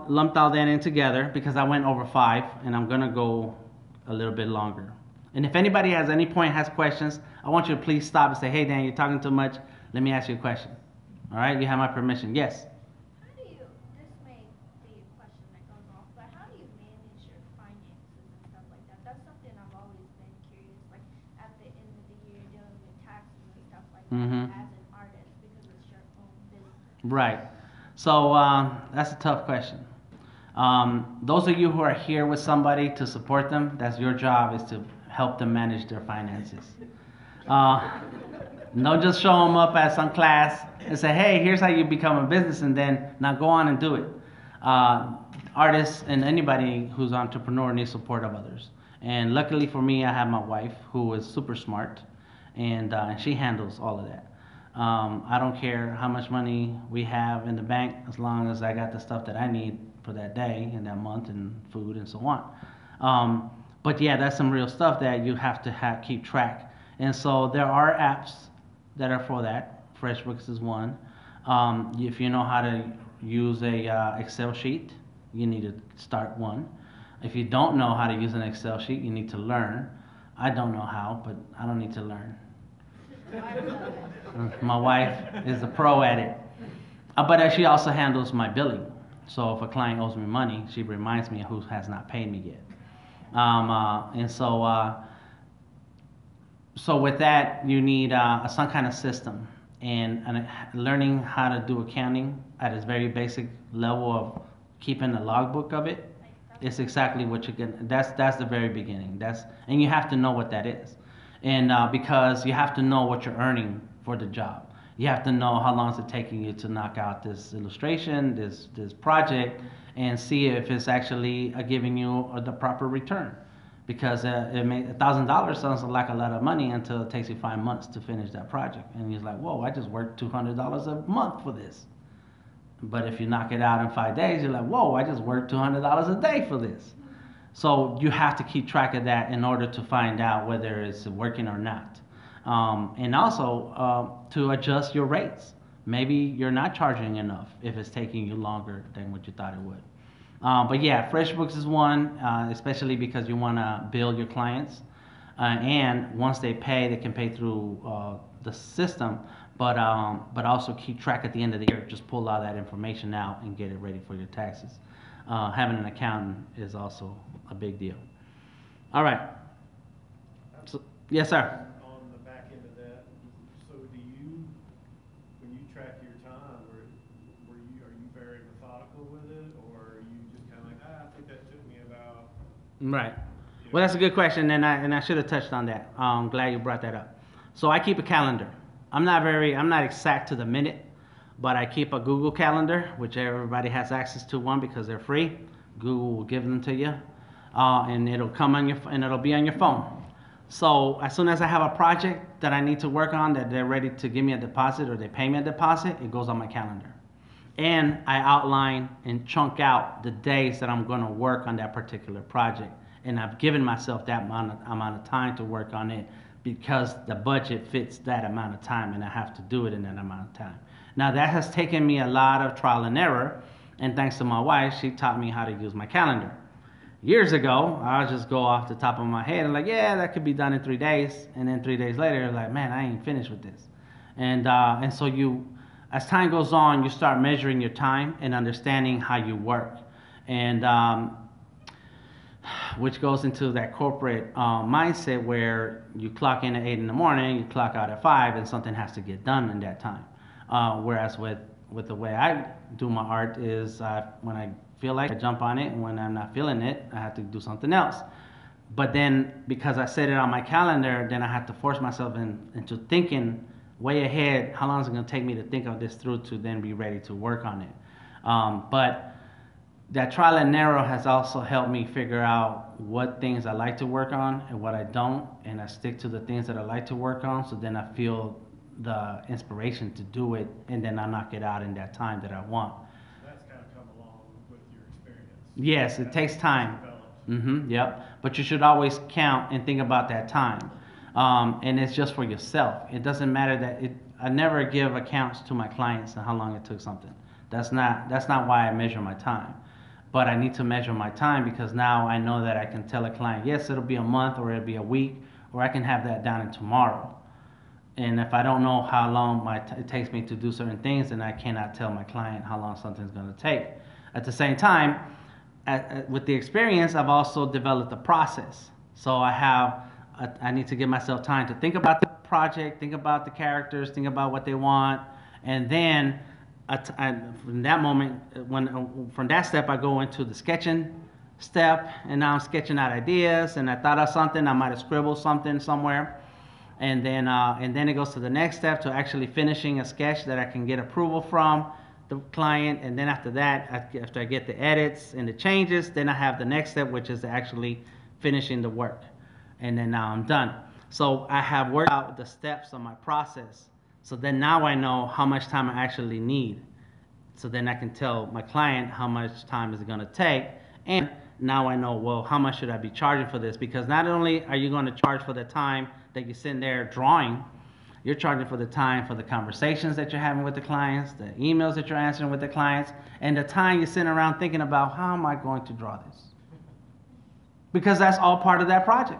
lumped all that in together because I went over 5, and I'm gonna go a little bit longer. And if anybody has any point has questions, I want you to please stop and say, hey Dan, you're talking too much, let me ask you a question. All right, you have my permission. Yes? How do you, this may be a question that goes off, but how do you manage your finances and stuff like that? That's something I've always been curious, like at the end of the year dealing with taxes and stuff like that as an artist because it's your own business. Right. So that's a tough question. Those of you who are here with somebody to support them, that's your job, is to help them manage their finances. Don't just show them up at some class and say, hey, here's how you become a business, and then now go on and do it. Artists and anybody who's an entrepreneur needs support of others. And luckily for me, I have my wife who is super smart, and she handles all of that. I don't care how much money we have in the bank as long as I got the stuff that I need for that day and that month and food and so on. But yeah, that's some real stuff that you have to keep track. And so there are apps that are for that. FreshBooks is one. If you know how to use a Excel sheet, you need to start one. If you don't know how to use an Excel sheet, you need to learn. I don't know how, but I don't need to learn. My wife is a pro at it. But she also handles my billing. So if a client owes me money, she reminds me who has not paid me yet. So with that, you need some kind of system. And learning how to do accounting at its very basic level of keeping a logbook of it is exactly what you can. That's the very beginning. And you have to know what that is. And because you have to know what you're earning for the job. You have to know how long is it taking you to knock out this illustration, this project, and see if it's actually giving you the proper return. Because $1,000 sounds like a lot of money until it takes you 5 months to finish that project. And you're like, whoa, I just worked $200 a month for this. But if you knock it out in 5 days, you're like, whoa, I just worked $200 a day for this. So you have to keep track of that in order to find out whether it's working or not. And also to adjust your rates. Maybe you're not charging enough if it's taking you longer than what you thought it would. But yeah, FreshBooks is one, especially because you want to bill your clients. And once they pay, they can pay through the system, but also keep track at the end of the year. Just pull all that information out and get it ready for your taxes. Having an accountant is also a big deal. All right. So, yes, sir. On the back end of that, so do you, when you track your time, are you very methodical with it, or are you just kind of like, I think that took me about? Right. Well, that's a good question, and I should have touched on that. I'm glad you brought that up. So I keep a calendar. I'm not exact to the minute, but I keep a Google Calendar, which everybody has access to one because they're free. Google will give them to you. and it'll come on and it'll be on your phone. So as soon as I have a project that I need to work on, that they're ready to give me a deposit or they pay me a deposit, it goes on my calendar. And I outline and chunk out the days that I'm going to work on that particular project. And I've given myself that amount of time to work on it because the budget fits that amount of time and I have to do it in that amount of time. Now that has taken me a lot of trial and error, and thanks to my wife, she taught me how to use my calendar. Years ago, I'll just go off the top of my head and like, yeah, that could be done in 3 days. And then 3 days later, like, man, I ain't finished with this. And so as time goes on, you start measuring your time and understanding how you work. And which goes into that corporate mindset where you clock in at 8 in the morning, you clock out at 5, and something has to get done in that time. Whereas with the way I do my art is when I feel like I jump on it, and when I'm not feeling it, I have to do something else. But then because I set it on my calendar, then I have to force myself into thinking way ahead, how long is it going to take me to think of this through to then be ready to work on it. But that trial and error has also helped me figure out what things I like to work on and what I don't, and I stick to the things that I like to work on, so then I feel the inspiration to do it, and then I knock it out in that time that I want. That's kind of come along with your experience. Yes, it takes time. Yep. But you should always count and think about that time. And it's just for yourself. It doesn't matter that I never give accounts to my clients on how long it took something. That's not why I measure my time. But I need to measure my time because now I know that I can tell a client, yes, it'll be a month or it'll be a week, or I can have that done in tomorrow. And if I don't know how long it takes me to do certain things, then I cannot tell my client how long something's going to take. At the same time, with the experience, I've also developed a process. So I need to give myself time to think about the project, think about the characters, think about what they want, and then from that moment, from that step, I go into the sketching step, and now I'm sketching out ideas, and I thought of something, I might have scribbled something somewhere, and then it goes to the next step, to actually finishing a sketch that I can get approval from the client, and then after that, after I get the edits and the changes, then I have the next step, which is actually finishing the work, and then now I'm done. So I have worked out the steps of my process. So then now I know how much time I actually need. So then I can tell my client how much time is it going to take. And now I know, well, how much should I be charging for this? Because not only are you going to charge for the time that you're sitting there drawing, you're charging for the time for the conversations that you're having with the clients, the emails that you're answering with the clients, and the time you're sitting around thinking about, how am I going to draw this? Because that's all part of that project.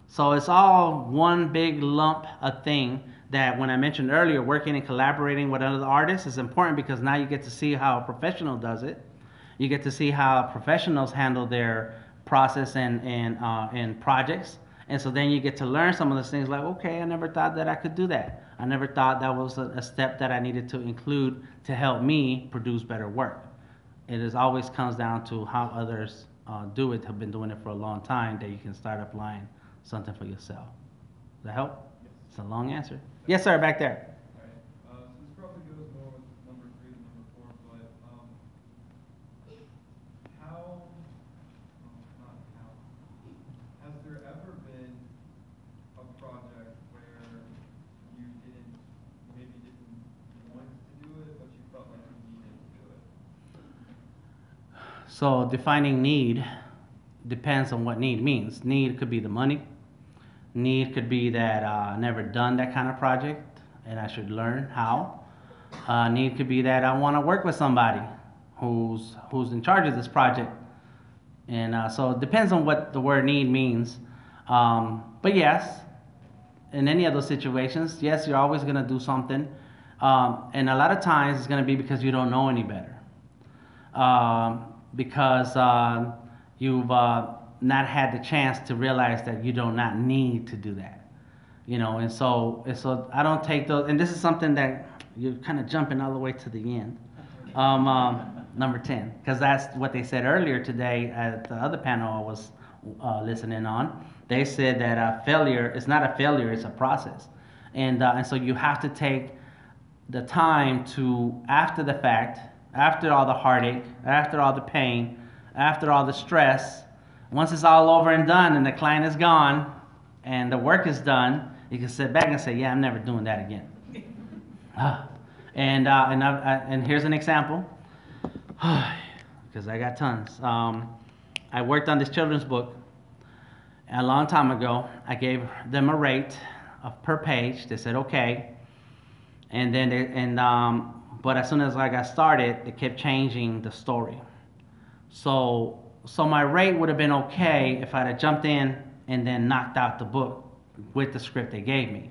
So it's all one big lump of thing that, when I mentioned earlier, working and collaborating with other artists is important, because now you get to see how a professional does it. You get to see how professionals handle their process and projects. And so then you get to learn some of those things, like, okay, I never thought that I could do that. I never thought that was a step that I needed to include to help me produce better work. It is always comes down to how others do it, have been doing it for a long time, that you can start applying something for yourself. Does that help? Yes. It's a long answer. Yes, sir, back there. So this probably goes more with number 3 than number 4, but has there ever been a project where you maybe didn't want to do it, but you felt like you needed to do it? So defining need depends on what need means. Need could be the money. Need could be that I never done that kind of project and I should learn how. Need could be that I want to work with somebody who's in charge of this project. And so it depends on what the word need means. But yes, in any of those situations, yes, you're always going to do something. And a lot of times it's going to be because you don't know any better. Because you've not had the chance to realize that you do not need to do that, and so I don't take those, and this is something that you're kind of jumping all the way to the end, number 10, because that's what they said earlier today at the other panel I was listening on. They said that failure is not a failure, it's a process, and so you have to take the time to, after the fact, after all the heartache, after all the pain, after all the stress, Once it's all over and done and the client is gone and the work is done, you can sit back and say, yeah, I'm never doing that again. And here's an example, because I got tons. I worked on this children's book a long time ago. I gave them a rate of per page. They said okay, and then but as soon as I got started, they kept changing the story. So my rate would have been okay if I'd have jumped in and then knocked out the book with the script they gave me.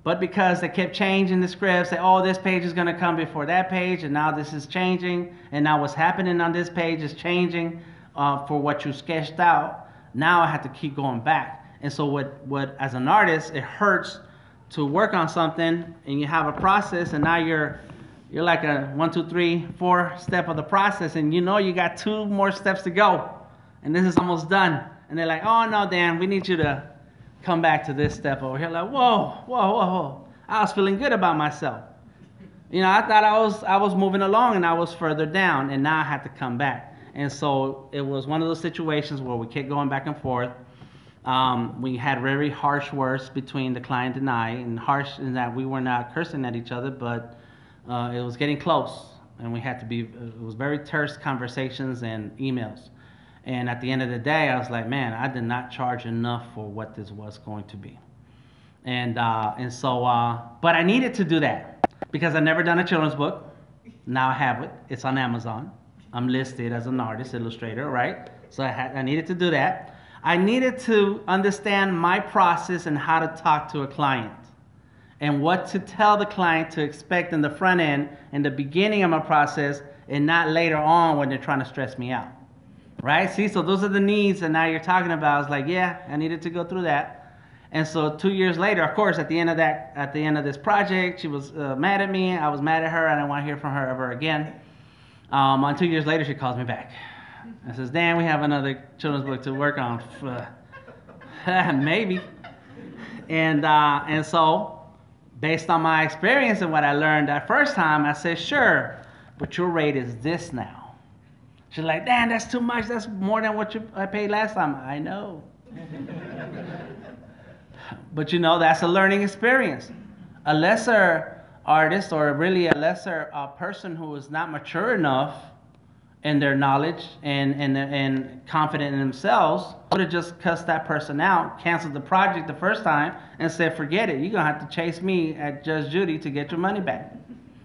But because they kept changing the script, say, oh, this page is going to come before that page, and now this is changing, and now what's happening on this page is changing for what you sketched out. Now I have to keep going back. And so what as an artist, it hurts to work on something, and you have a process, and now you're like a 1, 2, 3, 4 step of the process, and you know you got 2 more steps to go, and this is almost done. And they're like, oh, no, Dan, we need you to come back to this step over here. Like, whoa. I was feeling good about myself. You know, I thought I was moving along and I was further down, and now I had to come back. And so it was one of those situations where we kept going back and forth. We had very harsh words between the client and I, and harsh in that we were not cursing at each other, but it was getting close, and we had to be, it was very terse conversations and emails. And at the end of the day, I was like, man, I did not charge enough for what this was going to be. And so, but I needed to do that because I've never done a children's book. Now I have it. It's on Amazon. I'm listed as an artist, illustrator, right? So I needed to do that. I needed to understand my process and how to talk to a client and what to tell the client to expect in the front end, in the beginning of my process, and not later on when they're trying to stress me out. Right? See, so those are the needs that now you're talking about. I was like, yeah, I needed to go through that. And so 2 years later, of course, at the end of this project, she was mad at me. I was mad at her. I didn't want to hear from her ever again. And 2 years later, she calls me back and says, Dan, we have another children's book to work on. Maybe. And so, based on my experience and what I learned that first time, I said, sure, but your rate is this now. She's like, Dan, that's too much. That's more than what I paid last time. I know. But you know, that's a learning experience. A lesser artist, or really a lesser person who is not mature enough in their knowledge and confident in themselves, would have just cussed that person out, canceled the project the first time, and said, forget it. You're going to have to chase me at Judge Judy to get your money back.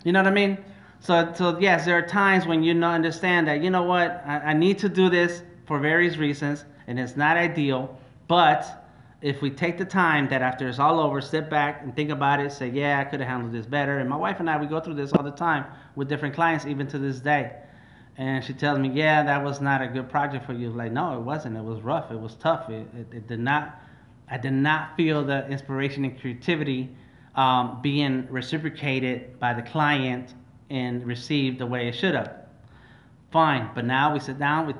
You know what I mean? So yes, there are times when you understand that, you know what, I need to do this for various reasons, and it's not ideal, but if we take the time that after it's all over, sit back and think about it, say, yeah, I could have handled this better. And my wife and I, we go through this all the time with different clients, even to this day. And she tells me, yeah, that was not a good project for you. Like, no, it wasn't. It was rough. It was tough. It did not, I did not feel the inspiration and creativity being reciprocated by the client and received the way it should have. Fine, but now we sit down, we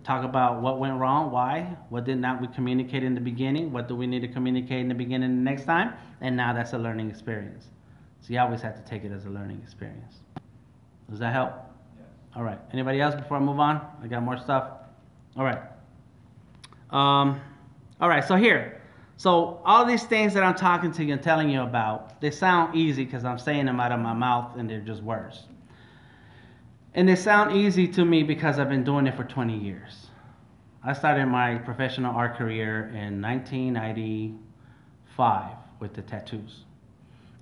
talk about what went wrong, why, what did not we communicate in the beginning, what do we need to communicate in the beginning the next time, and now that's a learning experience. So you always have to take it as a learning experience. Does that help? Yes. All right, anybody else before I move on? I got more stuff. All right. All right, so here. So all these things that I'm talking to you and telling you about, they sound easy because I'm saying them out of my mouth and they're just words. And they sound easy to me because I've been doing it for 20 years. I started my professional art career in 1995 with the tattoos.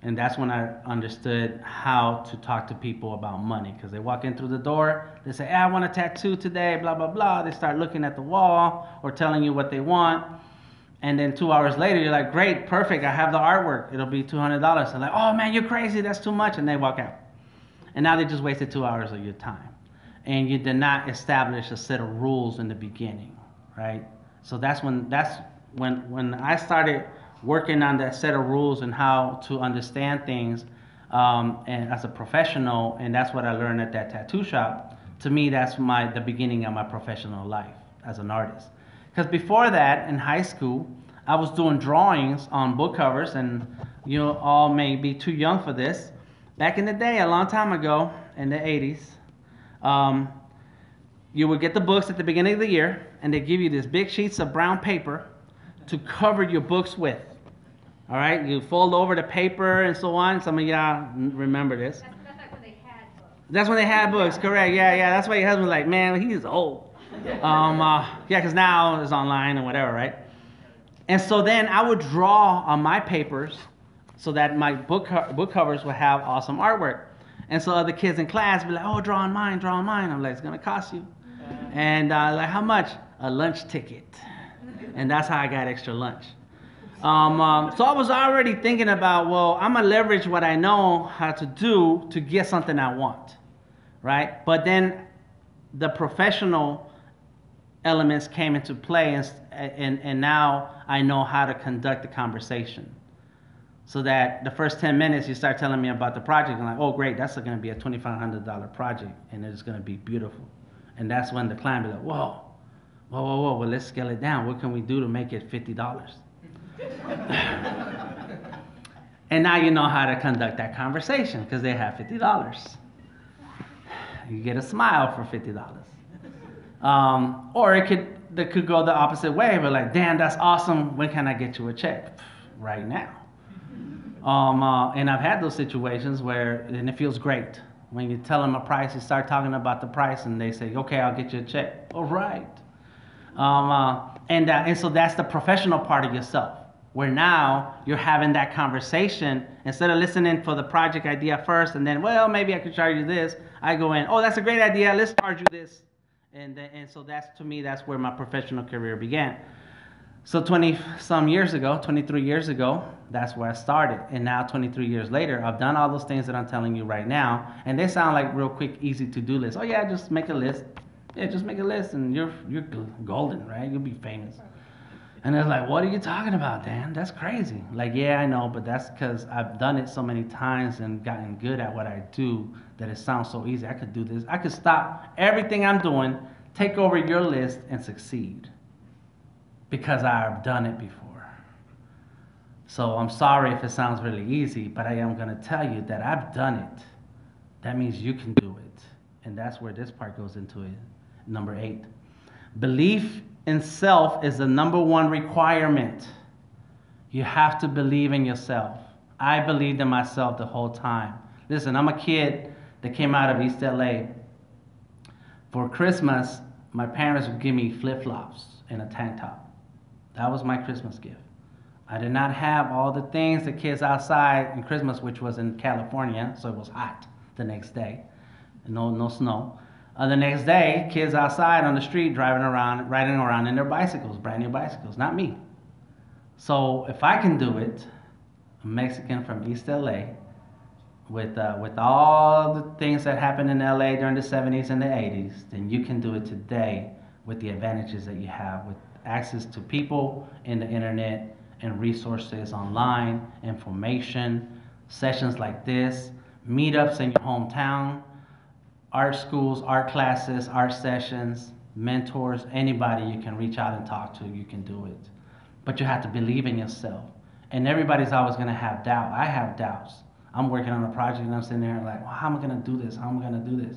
And that's when I understood how to talk to people about money. Because they walk in through the door, they say, hey, I want a tattoo today, blah, blah, blah. They start looking at the wall or telling you what they want. And then 2 hours later, you're like, great, perfect, I have the artwork. It'll be $200. They're like, oh man, you're crazy, that's too much. And they walk out. And now they just wasted 2 hours of your time. And you did not establish a set of rules in the beginning, right? So that's when I started working on that set of rules and how to understand things and as a professional, and that's what I learned at that tattoo shop. To me, that's the beginning of my professional life as an artist. Because before that, in high school, I was doing drawings on book covers, and you all may be too young for this. Back in the day, a long time ago, in the 80s, you would get the books at the beginning of the year, and they give you these big sheets of brown paper to cover your books with. All right, you fold over the paper and so on. Some of y'all remember this. That's like when they had books. That's when they had books, correct? Yeah. That's why your husband's like, man, he's old. Yeah, because now it's online and whatever, right? And so then I would draw on my papers so that my book covers would have awesome artwork. And so other kids in class would be like, oh, draw on mine. I'm like, it's going to cost you. And like, how much? A lunch ticket. And that's how I got extra lunch. So I was already thinking about, well, I'm going to leverage what I know how to do to get something I want, right? But then the professional elements came into play, and now I know how to conduct the conversation. So that the first 10 minutes you start telling me about the project, I'm like, oh great, that's going to be a $2,500 project, and it's going to be beautiful. And that's when the client be like, whoa, well, let's scale it down. What can we do to make it $50? And now you know how to conduct that conversation because they have $50. You get a smile for $50. Or it could go the opposite way, but like, Dan, that's awesome. When can I get you a check? Right now. And I've had those situations and it feels great. When you tell them a price, you start talking about the price, and they say, okay, I'll get you a check. All right. And so that's the professional part of yourself, where now you're having that conversation. Instead of listening for the project idea first, and then, well, maybe I could charge you this. I go in, oh, that's a great idea. Let's charge you this. And so to me, that's where my professional career began. So 20-some years ago, 23 years ago, that's where I started. And now 23 years later, I've done all those things that I'm telling you right now. And they sound like real quick, easy to-do lists. Oh yeah, just make a list. Yeah, just make a list and you're golden, right? You'll be famous. And they're like, what are you talking about, Dan? That's crazy. Like, yeah, I know, but that's because I've done it so many times and gotten good at what I do that it sounds so easy. I could do this. I could stop everything I'm doing, take over your list, and succeed. Because I've done it before. So I'm sorry if it sounds really easy, but I am going to tell you that I've done it. That means you can do it. And that's where this part goes into it. Number 8. Belief in self is the number one requirement. You have to believe in yourself. I believed in myself the whole time. Listen, I'm a kid that came out of East LA. For Christmas, my parents would give me flip-flops and a tank top. That was my Christmas gift. I did not have all the things the kids outside in Christmas, which was in California, so it was hot the next day. No snow. The next day, kids outside on the street riding around in their bicycles, brand new bicycles, not me. So if I can do it, a Mexican from East LA, with all the things that happened in LA during the 70s and the 80s, then you can do it today with the advantages that you have with access to people in the internet and resources online, information, sessions like this, meetups in your hometown, art schools, art classes, art sessions, mentors, anybody you can reach out and talk to, you can do it. But you have to believe in yourself. And everybody's always going to have doubt. I have doubts. I'm working on a project and I'm sitting there like, well, how am I going to do this? How am I going to do this?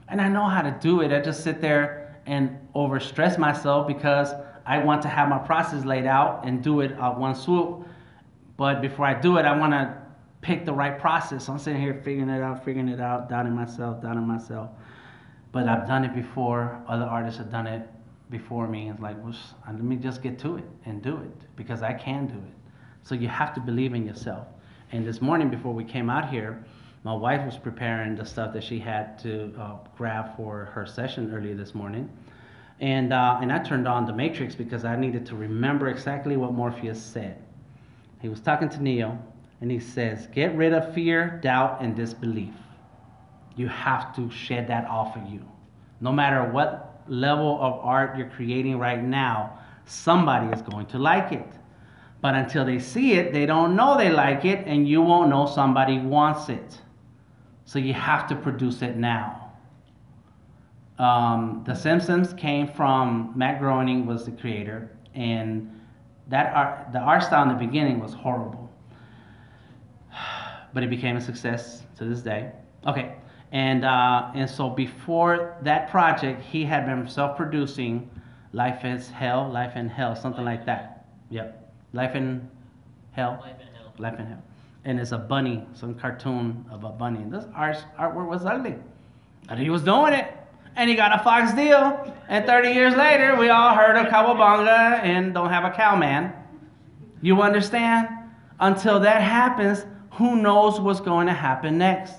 And I know how to do it. I just sit there and overstress myself because I want to have my process laid out and do it at one swoop. But before I do it, I want to pick the right process. So I'm sitting here figuring it out, doubting myself. But I've done it before. Other artists have done it before me. It's like, well, let me just get to it and do it because I can do it. So you have to believe in yourself. And this morning before we came out here, my wife was preparing the stuff that she had to grab for her session earlier this morning. And I turned on the Matrix because I needed to remember exactly what Morpheus said. He was talking to Neo, and he says, get rid of fear, doubt, and disbelief. You have to shed that off of you. No matter what level of art you're creating right now, somebody is going to like it. But until they see it, they don't know they like it, and you won't know somebody wants it. So you have to produce it now. The Simpsons came from, Matt Groening was the creator, and the art style in the beginning was horrible. But it became a success to this day. Okay, And so before that project, he had been self-producing Life is Hell, Life in Hell, something like that. Yep. Life in Hell. Life in Hell. Life in Hell. And it's a bunny, some cartoon of a bunny. And this artwork was ugly. And he was doing it. And he got a Fox deal. And 30 years later, we all heard of Cowabunga and Don't Have a Cow Man. You understand? Until that happens, who knows what's going to happen next?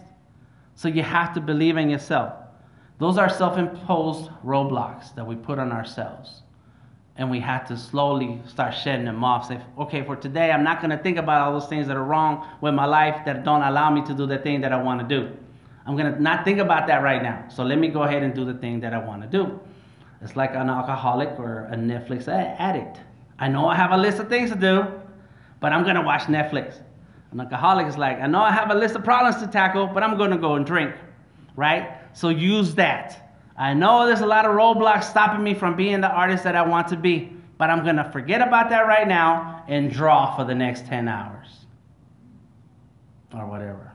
So you have to believe in yourself. Those are self-imposed roadblocks that we put on ourselves. And we have to slowly start shedding them off. Say, okay, for today, I'm not going to think about all those things that are wrong with my life that don't allow me to do the thing that I want to do. I'm going to not think about that right now. So let me go ahead and do the thing that I want to do. It's like an alcoholic or a Netflix addict. I know I have a list of things to do, but I'm going to watch Netflix. An alcoholic is like, I know I have a list of problems to tackle, but I'm going to go and drink, right? So use that. I know there's a lot of roadblocks stopping me from being the artist that I want to be, but I'm going to forget about that right now and draw for the next 10 hours or whatever.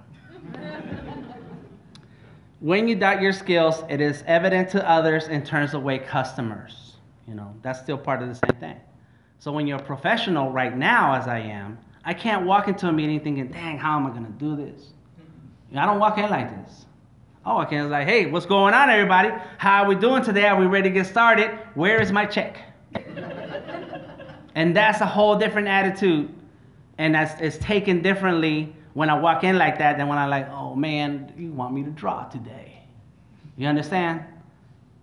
When you doubt your skills, it is evident to others and turns away customers. You know, that's still part of the same thing. So when you're a professional right now, as I am, I can't walk into a meeting thinking, dang, how am I going to do this? I don't walk in like this. Oh, I can like, hey, what's going on, everybody? How are we doing today? Are we ready to get started? Where is my check? And that's a whole different attitude. And it's taken differently when I walk in like that than when I'm like, oh, man, you want me to draw today. You understand?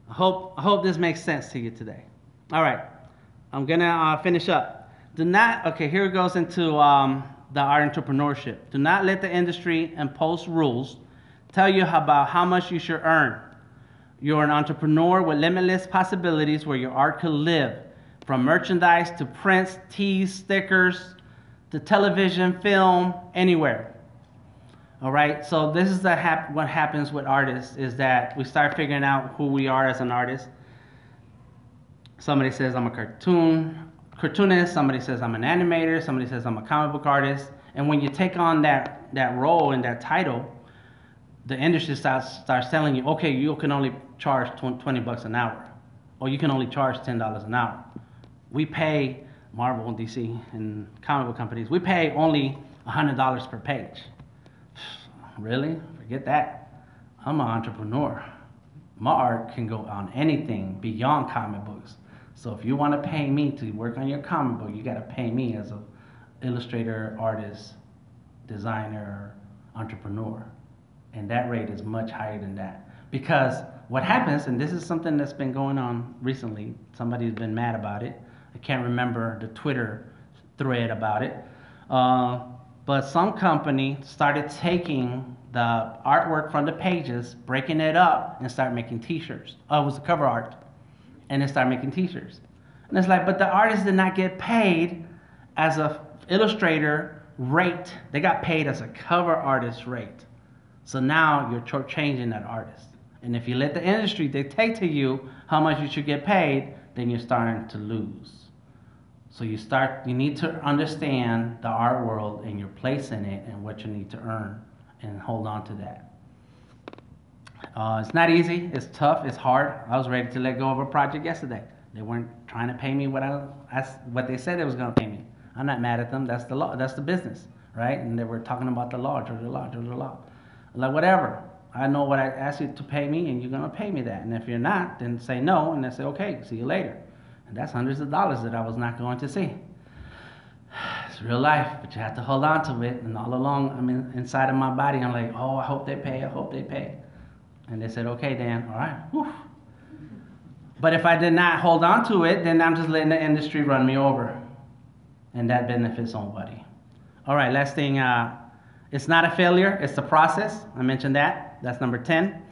I hope this makes sense to you today. All right. I'm going to finish up. Okay, here it goes into the art entrepreneurship. Do not let the industry impose rules tell you about how much you should earn. You're an entrepreneur with limitless possibilities where your art could live, from merchandise to prints, tees, stickers, to television, film, anywhere. All right, so this is what happens with artists is that we start figuring out who we are as an artist. Somebody says, I'm a cartoonist, somebody says I'm an animator, somebody says I'm a comic book artist, and when you take on that role and that title, the industry starts telling you, okay, you can only charge 20 bucks an hour, or you can only charge $10 an hour. We pay, Marvel, DC, and comic book companies, we pay only $100 per page. Really? Forget that. I'm an entrepreneur. My art can go on anything beyond comic books. So if you want to pay me to work on your comic book, you got to pay me as an illustrator, artist, designer, entrepreneur. And that rate is much higher than that. Because what happens, and this is something that's been going on recently, somebody's been mad about it. I can't remember the Twitter thread about it. But some company started taking the artwork from the pages, breaking it up, and start making t-shirts. Oh, it was the cover art. And they start making t-shirts. And it's like, but the artist did not get paid as an illustrator rate. They got paid as a cover artist rate. So now you're shortchanging that artist. And if you let the industry dictate to you how much you should get paid, then you're starting to lose. So you need to understand the art world and your place in it and what you need to earn and hold on to that. It's not easy, it's tough, it's hard. I was ready to let go of a project yesterday. They weren't trying to pay me what they said they was gonna pay me. I'm not mad at them, that's the law, that's the business, right? And they were talking about the law, Georgia law. I'm like, whatever, I know what I asked you to pay me and you're gonna pay me that. And if you're not, then say no, and then say, okay, see you later. And that's hundreds of dollars that I was not going to see. It's real life, but you have to hold on to it. And all along, I'm inside of my body, I'm like, oh, I hope they pay, I hope they pay. And they said, okay, Dan, all right. Whew. But if I did not hold on to it, then I'm just letting the industry run me over. And that benefits nobody. All right, last thing, it's not a failure, it's a process. I mentioned that. That's number 10.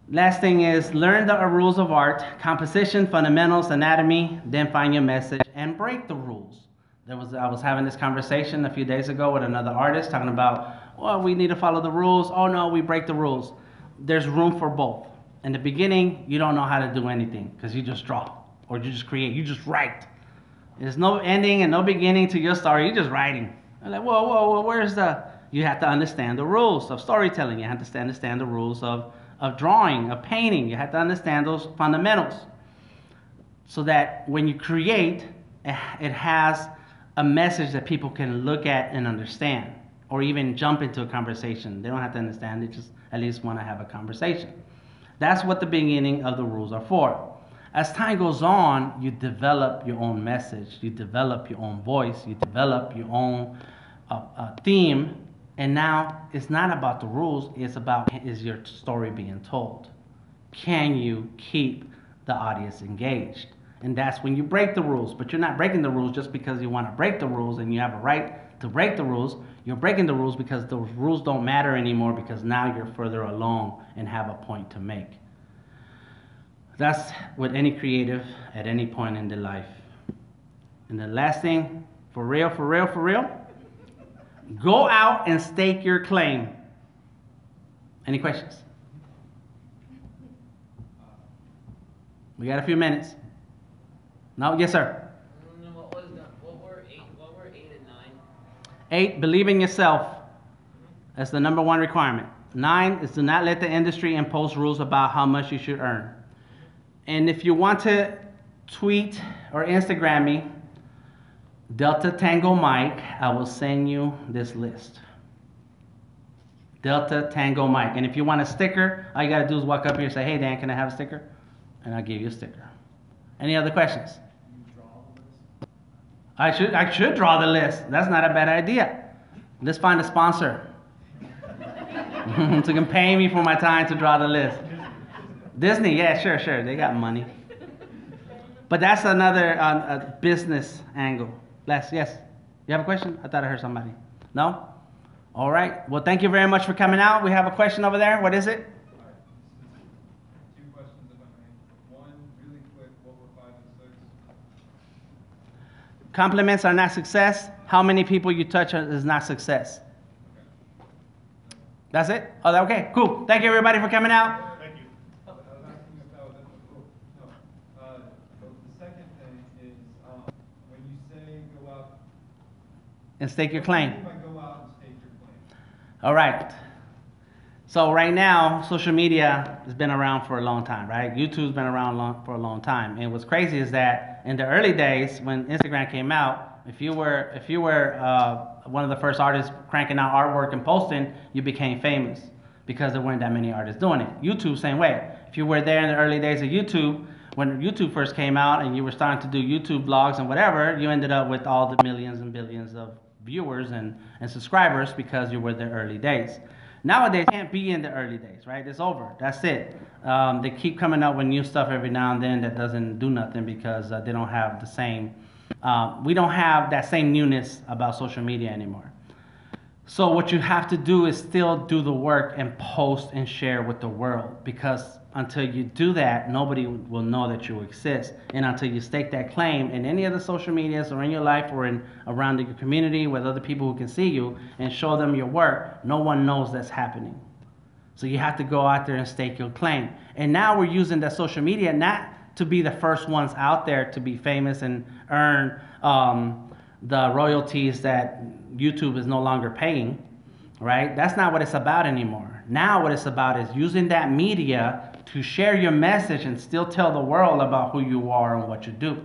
Last thing is learn the rules of art, composition, fundamentals, anatomy, then find your message and break the rules. I was having this conversation a few days ago with another artist talking about, well, we need to follow the rules. Oh no, we break the rules. There's room for both. In the beginning, you don't know how to do anything because you just draw or you just create, you just write. There's no ending and no beginning to your story, you're just writing. I'm like, whoa, where's the, you have to understand the rules of storytelling. You have to understand the rules of drawing, of painting. You have to understand those fundamentals so that when you create, it has a message that people can look at and understand, or even jump into a conversation. They don't have to understand, they just at least want to have a conversation. That's what the beginning of the rules are for. As time goes on, you develop your own message, you develop your own voice, you develop your own theme, and now it's not about the rules, it's about, is your story being told? Can you keep the audience engaged? And that's when you break the rules, but you're not breaking the rules just because you want to break the rules and you have a right to break the rules. You're breaking the rules because the rules don't matter anymore, because now you're further along and have a point to make. That's with any creative at any point in their life. And the last thing, for real, go out and stake your claim. Any questions? We got a few minutes. No? Yes, sir. What were 8 and 9? 8, believe in yourself. That's the number 1 requirement. 9 is do not let the industry impose rules about how much you should earn. And if you want to tweet or Instagram me, Delta Tango Mike, I will send you this list. Delta Tango Mike. And if you want a sticker, all you got to do is walk up here and say, hey, Dan, can I have a sticker? And I'll give you a sticker. Any other questions? I should draw the list. That's not a bad idea. Let's find a sponsor so can pay me for my time to draw the list. Disney, yeah, sure. They got money. But that's another business angle. Yes. You have a question? I thought I heard somebody. No? All right. Well, thank you very much for coming out. We have a question over there. What is it? Compliments are not success. How many people you touch is not success. That's it? Oh, okay, cool. Thank you, everybody, for coming out. Thank you. I was asking if that was it. The second thing is when you say go out And stake your claim. Go out and stake your claim. All right. So right now, social media has been around for a long time, right? YouTube's been around for a long time. And what's crazy is that in the early days, when Instagram came out, if you were one of the first artists cranking out artwork and posting, you became famous because there weren't that many artists doing it. YouTube, same way. If you were there in the early days of YouTube, when YouTube first came out and you were starting to do YouTube vlogs and whatever, you ended up with all the millions and billions of viewers and subscribers because you were the early days. Nowadays, you can't be in the early days, right? It's over. That's it. They keep coming up with new stuff every now and then that doesn't do nothing because they don't have the same, we don't have that same newness about social media anymore. So what you have to do is still do the work and post and share with the world, because until you do that, nobody will know that you exist. And until you stake that claim in any of the social medias or in your life or around your community with other people who can see you and show them your work, no one knows that's happening. So you have to go out there and stake your claim. And now we're using that social media not to be the first ones out there to be famous and earn the royalties that YouTube is no longer paying, right? That's not what it's about anymore. Now what it's about is using that media to share your message and still tell the world about who you are and what you do.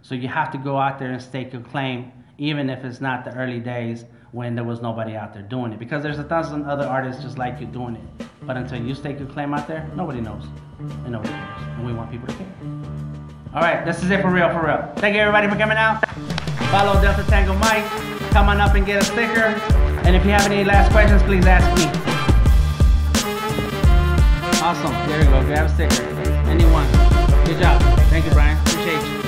So you have to go out there and stake your claim, even if it's not the early days when there was nobody out there doing it. Because there's 1,000 other artists just like you doing it. But until you stake your claim out there, nobody knows. And nobody cares. And we want people to care. All right, this is it for real. Thank you, everybody, for coming out. Follow Delta Tango Mike. Come on up and get a sticker. And if you have any last questions, please ask me. Awesome. There you go. Grab a sticker. Anyone. Good job. Thank you, Brian. Appreciate you.